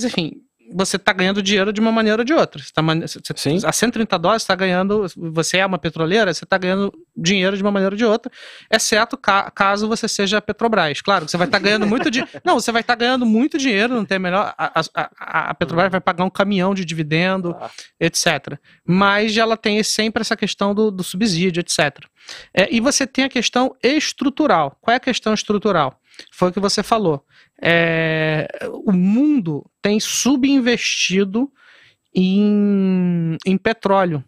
enfim, você está ganhando dinheiro de uma maneira ou de outra. A $130 está ganhando, você é uma petroleira, você está ganhando dinheiro de uma maneira ou de outra, exceto caso você seja a Petrobras. Claro, você vai estar ganhando muito dinheiro. Não, você vai estar ganhando muito dinheiro, não tem melhor. A Petrobras vai pagar um caminhão de dividendo, etc. Mas ela tem sempre essa questão do subsídio, etc. E você tem a questão estrutural. Qual é a questão estrutural? Foi o que você falou. O mundo tem subinvestido em petróleo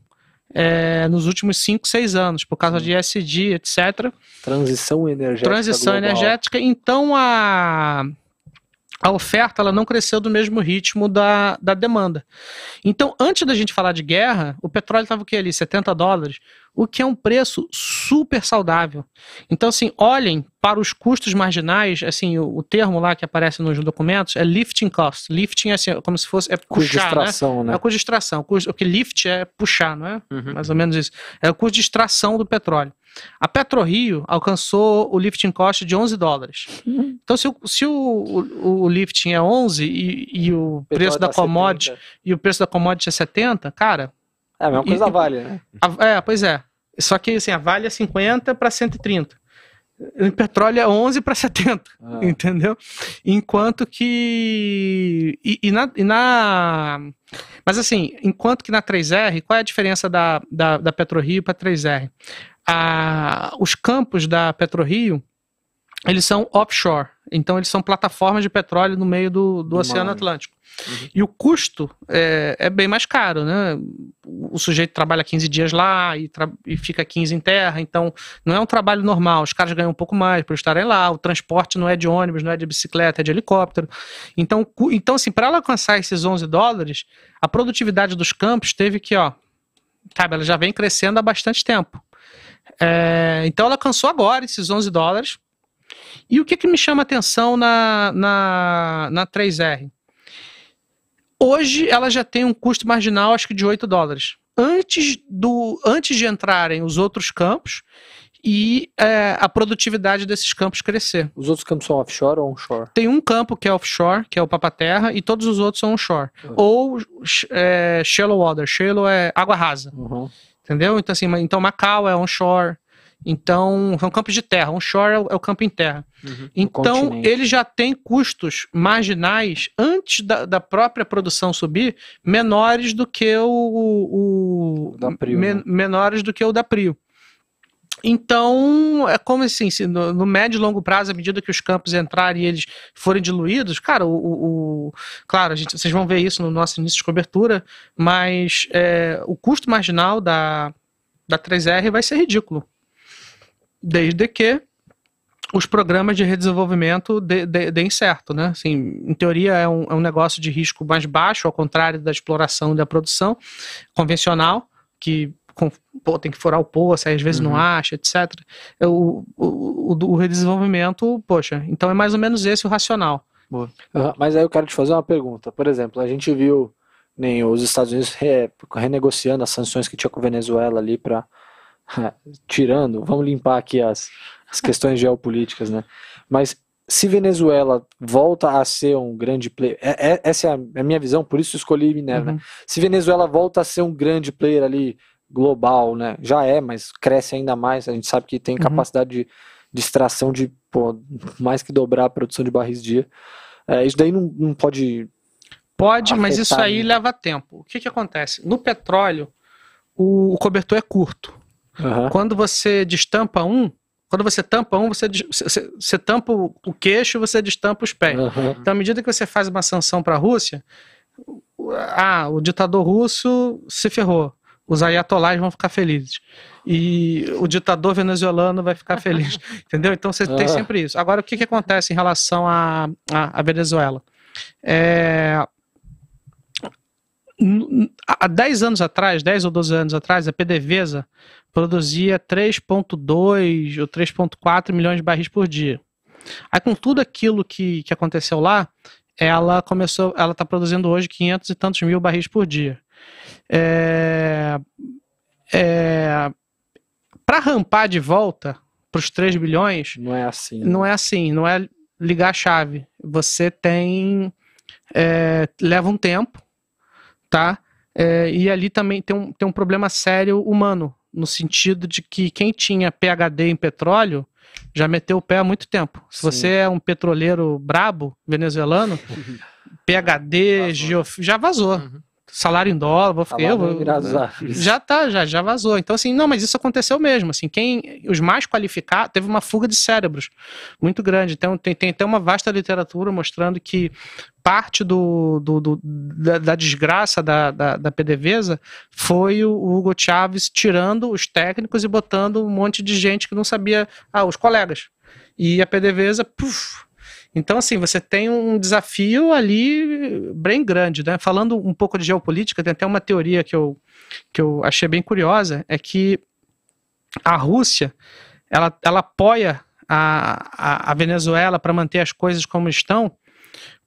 nos últimos 5, 6 anos, por causa de ESG, etc. Transição energética. Então a oferta ela não cresceu do mesmo ritmo da demanda. Então, antes da gente falar de guerra, o petróleo estava o que ali? $70, o que é um preço super saudável. Então, assim, olhem para os custos marginais, assim, o termo lá que aparece nos documentos é lifting cost. Lifting é assim, como se fosse puxar, custo de extração, né? É o custo de extração. Porque lift é puxar, não é? Mais ou menos isso. É o custo de extração do petróleo. A PetroRio alcançou o lifting cost de $11. Então, se o lifting é 11 e o preço da commodity 70. E o preço da commodity é 70, cara... É a mesma coisa da Vale, né? Pois é. Só que assim, a Vale é 50 para 130. O petróleo é 11 para 70, entendeu? Enquanto que... Mas assim, enquanto que na 3R, qual é a diferença da PetroRio para 3R? Os campos da PetroRio, eles são offshore. Então eles são plataformas de petróleo no meio do Oceano Atlântico. E o custo é bem mais caro, né? O sujeito trabalha 15 dias lá e fica 15 em terra, então não é um trabalho normal. Os caras ganham um pouco mais por estarem lá, o transporte não é de ônibus, não é de bicicleta, é de helicóptero. Então assim, para ela alcançar esses $11, a produtividade dos campos teve que, sabe, ela já vem crescendo há bastante tempo. Então ela alcançou agora esses $11. E o que me chama a atenção na 3R? Hoje ela já tem um custo marginal, acho que de $8. Antes de entrarem os outros campos e a produtividade desses campos crescer. Os outros campos são offshore ou onshore? Tem um campo que é offshore, que é o Papa-Terra, e todos os outros são onshore. Ou shallow water. Shallow é água rasa. Entendeu? Então, assim, Macau é onshore. Então, são campos de terra. Onshore é o campo em terra. Então, ele já tem custos marginais, antes da própria produção subir, menores do que o da Prio, menores do que o da Prio. Então, é como assim, no médio e longo prazo, à medida que os campos entrarem e eles forem diluídos, cara, claro, vocês vão ver isso no nosso início de cobertura, mas o custo marginal da 3R vai ser ridículo. Desde que os programas de redesenvolvimento deem certo, né? Assim, em teoria é um negócio de risco mais baixo, ao contrário da exploração e da produção convencional, que tem que furar o poço, aí às vezes não acha, etc. O redesenvolvimento, poxa, então é mais ou menos esse o racional. Mas aí eu quero te fazer uma pergunta. Por exemplo, a gente viu os Estados Unidos renegociando as sanções que tinha com a Venezuela ali para... vamos limpar aqui as questões geopolíticas, né? Mas se Venezuela volta a ser um grande player, essa é a minha visão, por isso escolhi Minerva, né? Se Venezuela volta a ser um grande player ali global, né? Já mas cresce ainda mais, a gente sabe que tem capacidade de extração de mais que dobrar a produção de barris dia. Isso daí não pode... Pode, mas isso aí leva tempo. O que acontece? No petróleo, o cobertor é curto. Quando você destampa Quando você tampa você tampa o queixo e você destampa os pés. Então, à medida que você faz uma sanção para a Rússia, o ditador russo se ferrou. Os ayatolás vão ficar felizes. E o ditador venezuelano vai ficar feliz. Entendeu? Então você tem sempre isso. Agora, o que acontece em relação à Venezuela? Há 10 anos atrás, 10 ou 12 anos atrás, a PDVSA produzia 3,2 ou 3,4 milhões de barris por dia. Aí, com tudo aquilo que aconteceu lá, ela está produzindo hoje 500 e tantos mil barris por dia. Para rampar de volta para os 3 bilhões, não é assim. Não é assim, não é ligar a chave. Você tem... leva um tempo, tá? E ali também tem um problema sério humano, no sentido de que quem tinha PhD em petróleo já meteu o pé há muito tempo. Se você é um petroleiro brabo, venezuelano, PhD, já vazou. Salário em dólar, já vazou. Então, assim, não, mas isso aconteceu mesmo. Assim, os mais qualificados, teve uma fuga de cérebros muito grande. Então, tem até uma vasta literatura mostrando que parte da desgraça da PDVSA foi o Hugo Chávez tirando os técnicos e botando um monte de gente que não sabia, os colegas. E a PDVSA, Então, assim, você tem um desafio ali bem grande, né? Falando um pouco de geopolítica, tem até uma teoria que eu achei bem curiosa, é que a Rússia, ela apoia a Venezuela para manter as coisas como estão,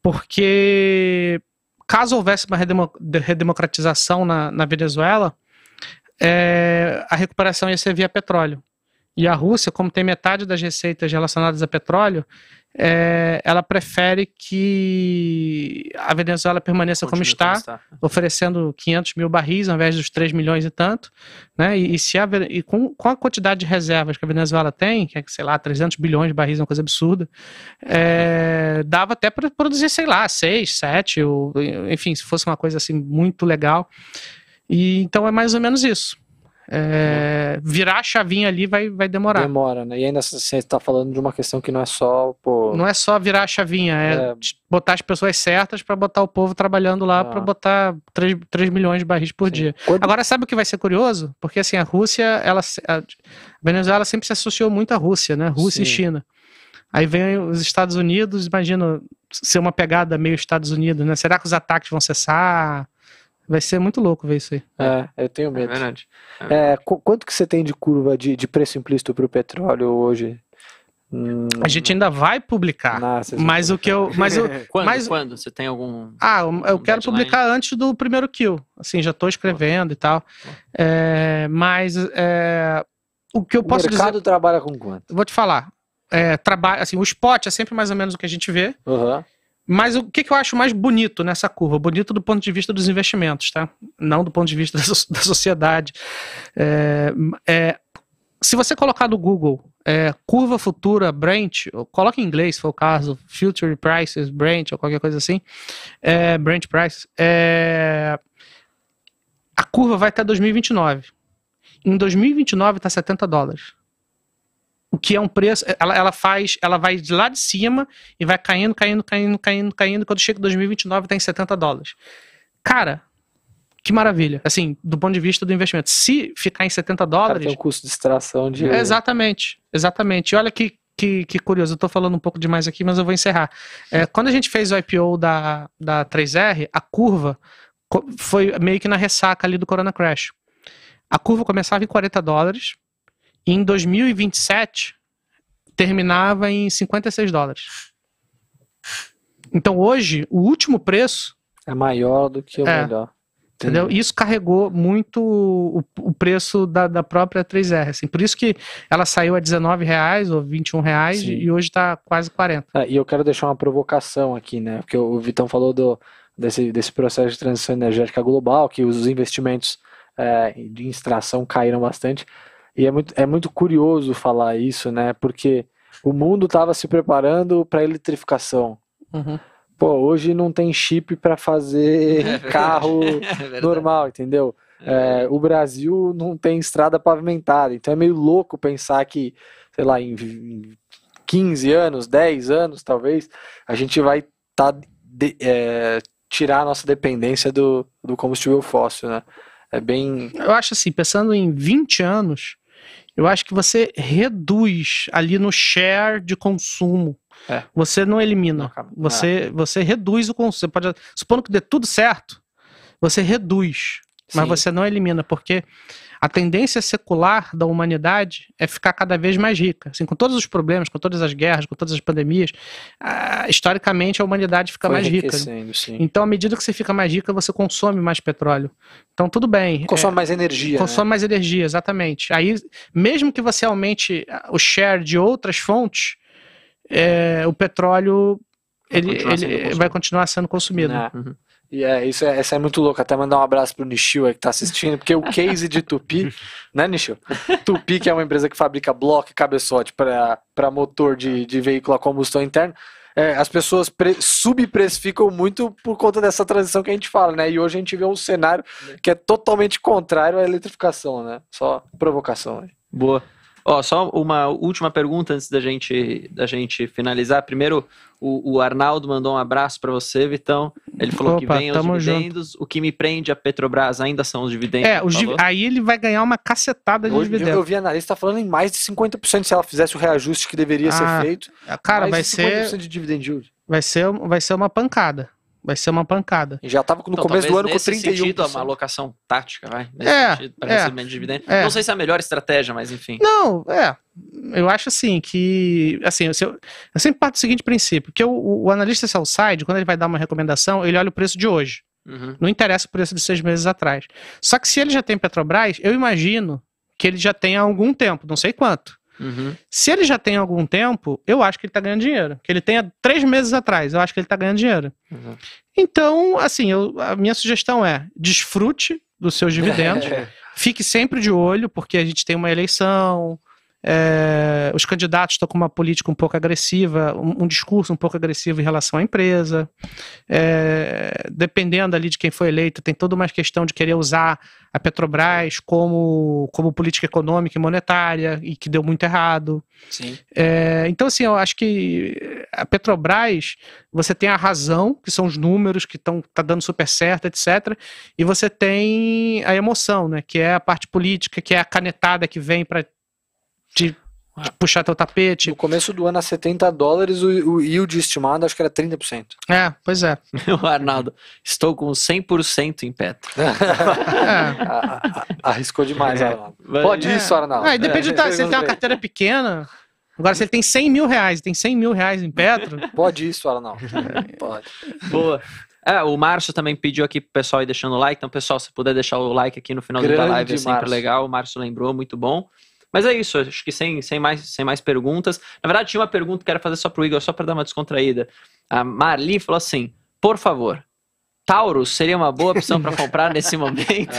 porque caso houvesse uma redemocratização na Venezuela, a recuperação ia ser via petróleo. E a Rússia, como tem metade das receitas relacionadas a petróleo, ela prefere que a Venezuela permaneça como está, oferecendo 500 mil barris ao invés dos 3 milhões e tanto, né? E com a quantidade de reservas que a Venezuela tem, que é, sei lá, 300 bilhões de barris, uma coisa absurda, dava até para produzir, sei lá, 6, 7, ou, enfim, se fosse uma coisa assim muito legal. E então é mais ou menos isso. Virar a chavinha ali vai demorar. Demora, né? E ainda você está falando de uma questão que não é só... Não é só virar a chavinha, botar as pessoas certas para botar o povo trabalhando lá para botar 3 milhões de barris por dia. Agora, sabe o que vai ser curioso? Porque assim, a Rússia, a Venezuela sempre se associou muito à Rússia, né? Rússia e China. Aí vem os Estados Unidos, imagina ser uma pegada meio Estados Unidos, né? Será que os ataques vão cessar? Vai ser muito louco ver isso aí. Eu tenho medo. É verdade. Quanto que você tem de curva de preço implícito para o petróleo hoje? A gente ainda vai publicar. Mas o que eu... Quando? Você tem algum... eu quero publicar antes do primeiro kill. Assim, já estou escrevendo e tal. Mas o que eu posso dizer... O mercado trabalha com quanto? Vou te falar. Assim, o spot é sempre mais ou menos o que a gente vê. Mas o que eu acho mais bonito nessa curva? Bonito do ponto de vista dos investimentos, tá? Não do ponto de vista da sociedade. Se você colocar no Google curva futura Brent, coloca em inglês se for o caso, Future Prices Brent ou qualquer coisa assim, Brent Prices, a curva vai até 2029. Em 2029 está $70. O que é um preço, ela vai de lá de cima e vai caindo, quando chega em 2029 está em $70. Cara, que maravilha, assim, do ponto de vista do investimento. Se ficar em $70... Cara, tem um custo de extração de... Exatamente. E olha que curioso, eu tô falando um pouco demais aqui, mas eu vou encerrar. Quando a gente fez o IPO da 3R, a curva foi meio que na ressaca ali do Corona Crash. A curva começava em $40, e em 2027 terminava em $56. Então hoje, o último preço é maior do que o melhor. Entendeu? Isso carregou muito o preço da própria 3R. Assim. Por isso que ela saiu a R$19 ou R$21 e hoje está quase 40. E eu quero deixar uma provocação aqui, né? Porque o Vitão falou desse processo de transição energética global, que os investimentos de extração caíram bastante. E é muito curioso falar isso, né? Porque o mundo estava se preparando para a eletrificação. Hoje não tem chip para fazer carro normal, entendeu? O Brasil não tem estrada pavimentada, então é meio louco pensar que sei lá, em 15 anos, 10 anos, talvez, a gente vai tirar a nossa dependência do combustível fóssil, né? É bem... Eu acho assim, pensando em 20 anos, eu acho que você reduz ali no share de consumo. Você não elimina. Você reduz o consumo. Você pode, supondo que dê tudo certo, você reduz. Sim. Mas você não elimina, porque a tendência secular da humanidade é ficar cada vez mais rica. Assim, com todos os problemas, com todas as guerras, com todas as pandemias, historicamente a humanidade fica mais rica. Sim. Então, à medida que você fica mais rica, você consome mais petróleo. Então, tudo bem. Consome mais energia. Consome mais energia, exatamente. Aí, mesmo que você aumente o share de outras fontes, o petróleo vai continuar sendo consumido. Uhum. E essa é muito louca. Até mandar um abraço pro Nishio aí que tá assistindo, porque o case de Tupi, né, Nishio? Tupi, que é uma empresa que fabrica bloco e cabeçote para motor de veículo a combustão interna, as pessoas subprecificam muito por conta dessa transição que a gente fala, né? E hoje a gente vê um cenário que é totalmente contrário à eletrificação, né? Só provocação aí. Boa. Só uma última pergunta antes da gente finalizar. Primeiro, o Arnaldo mandou um abraço para você, Vitão. Ele falou que vem os dividendos. Junto. O que me prende a Petrobras ainda são os dividendos. Aí ele vai ganhar uma cacetada de dividendos. Eu vi a analista falando em mais de 50% se ela fizesse o reajuste que deveria ser feito. Cara, vai ser 50% de dividend yield. Vai ser uma pancada. Vai ser uma pancada. E já estava no começo do ano com 31%. Nesse sentido, uma alocação tática, vai? Nesse sentido, para recebimento de dividendo. Não sei se é a melhor estratégia, mas enfim. Não, eu acho assim que... Assim, eu sempre parto do seguinte princípio, que o analista sell-side, quando ele vai dar uma recomendação, ele olha o preço de hoje. Uhum. Não interessa o preço de 6 meses atrás. Só que se ele já tem Petrobras, eu imagino que ele já tem há algum tempo, não sei quanto. Uhum. Se ele já tem algum tempo, eu acho que ele tá ganhando dinheiro. Que ele tenha 3 meses atrás, eu acho que ele tá ganhando dinheiro. Uhum. Então, assim, a minha sugestão é desfrute dos seus dividendos, fique sempre de olho, porque a gente tem uma eleição, os candidatos estão com uma política um pouco agressiva, um discurso um pouco agressivo em relação à empresa, dependendo ali de quem foi eleito, tem toda uma questão de querer usar a Petrobras como política econômica e monetária, e que deu muito errado. Sim. Então, assim, eu acho que a Petrobras, você tem a razão, que são os números que tá dando super certo, etc. E você tem a emoção, né, que é a parte política, que é a canetada que vem para de puxar teu tapete. No começo do ano, a $70, o yield estimado, acho que era 30%. Pois é. O Arnaldo, estou com 100% em Petro. Arriscou demais, Arnaldo. Pode isso, Arnaldo. Depende se ele tem uma carteira pequena. Agora, se ele tem R$100 mil, tem R$100 mil em Petro. Pode isso, Arnaldo. Pode. Boa. O Márcio também pediu aqui pro pessoal ir deixando o like. Então, pessoal, se puder deixar o like aqui no final da live, é sempre legal. O Márcio lembrou, muito bom. Mas é isso, acho que sem mais perguntas. Na verdade, tinha uma pergunta que era fazer só pro Igor, só para dar uma descontraída. A Marli falou assim, por favor, Taurus seria uma boa opção para comprar nesse momento?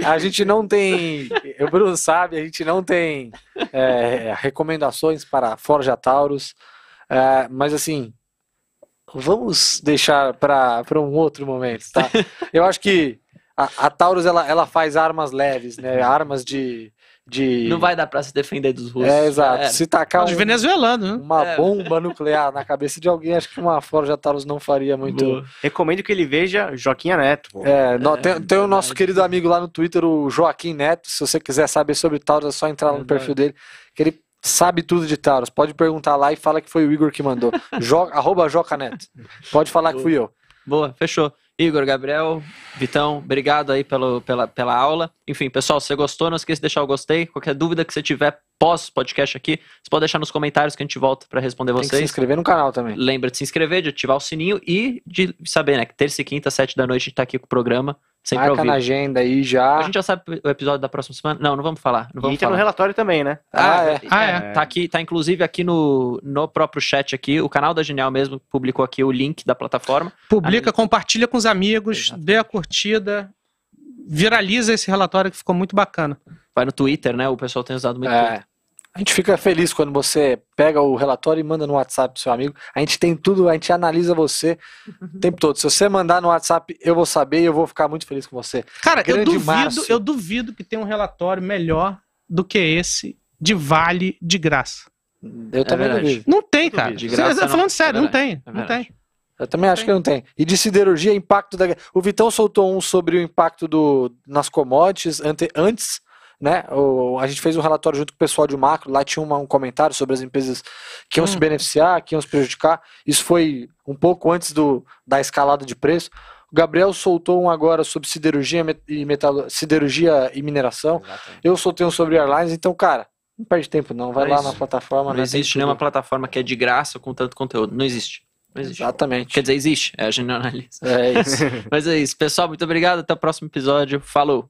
A gente não tem, o Bruno sabe, a gente não tem recomendações para Forja Taurus, mas assim, vamos deixar para um outro momento, tá? Eu acho que a Taurus, ela faz armas leves, né? Armas de... Não vai dar pra se defender dos russos. Exato. Se tacar de venezuelano, né? Uma bomba nuclear na cabeça de alguém, acho que uma Forja Taurus não faria muito. Boa. Recomendo que ele veja Joaquim Neto. Tem o nosso querido amigo lá no Twitter, o Joaquim Neto. Se você quiser saber sobre Taurus, é só entrar no perfil dele, que ele sabe tudo de Taurus. Pode perguntar lá e fala que foi o Igor que mandou. @JocaNeto. Pode falar que fui eu. Boa, fechou. Igor, Gabriel, Vitão, obrigado aí pela aula. Enfim, pessoal, se você gostou, não esqueça de deixar o gostei. Qualquer dúvida que você tiver pós-podcast aqui, você pode deixar nos comentários que a gente volta para responder vocês. Tem que se inscrever no canal também. Lembra de se inscrever, de ativar o sininho e de saber, né, que terça e quinta, 7 da noite, a gente tá aqui com o programa. Sempre marca na agenda aí já. A gente já sabe o episódio da próxima semana? Não vamos falar. Não vamos e tá no relatório também, né? Tá inclusive aqui no próprio chat aqui, o canal da Genial mesmo publicou aqui o link da plataforma. Publica, compartilha com os amigos, dê a curtida, viraliza esse relatório que ficou muito bacana. Vai no Twitter, né? O pessoal tem usado muito Twitter. A gente fica feliz quando você pega o relatório e manda no WhatsApp pro seu amigo. A gente tem tudo, a gente analisa você o tempo todo. Se você mandar no WhatsApp, eu vou saber e eu vou ficar muito feliz com você. Cara, eu duvido que tenha um relatório melhor do que esse de vale de graça. Eu também não vi. Não tem, cara. Você tá falando sério, não tem. Não tem. Eu também acho que não tem. E de siderurgia, impacto da... O Vitão soltou um sobre o impacto nas commodities antes, né? A gente fez um relatório junto com o pessoal de macro, lá tinha um comentário sobre as empresas que iam se beneficiar, que iam se prejudicar. Isso foi um pouco antes da escalada de preço. O Gabriel soltou um agora sobre siderurgia e mineração. Exatamente. Eu soltei um sobre airlines. Então, cara, não perde tempo não. Vai lá na plataforma. Não existe nenhuma plataforma que é de graça com tanto conteúdo. Não existe. Exatamente. Quer dizer, existe. A gente não analisa. É isso. Mas é isso. Pessoal, muito obrigado. Até o próximo episódio. Falou.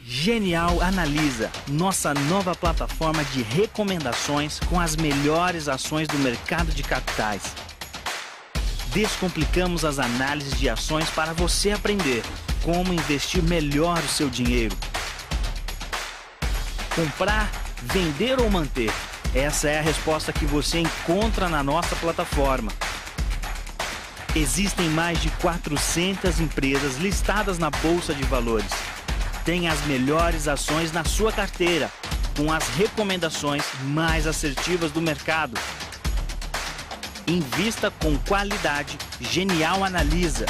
Genial Analisa, nossa nova plataforma de recomendações com as melhores ações do mercado de capitais. Descomplicamos as análises de ações para você aprender como investir melhor o seu dinheiro. Comprar, vender ou manter? Essa é a resposta que você encontra na nossa plataforma. Existem mais de 400 empresas listadas na Bolsa de Valores. Tem as melhores ações na sua carteira, com as recomendações mais assertivas do mercado. Invista com qualidade. Genial Analisa.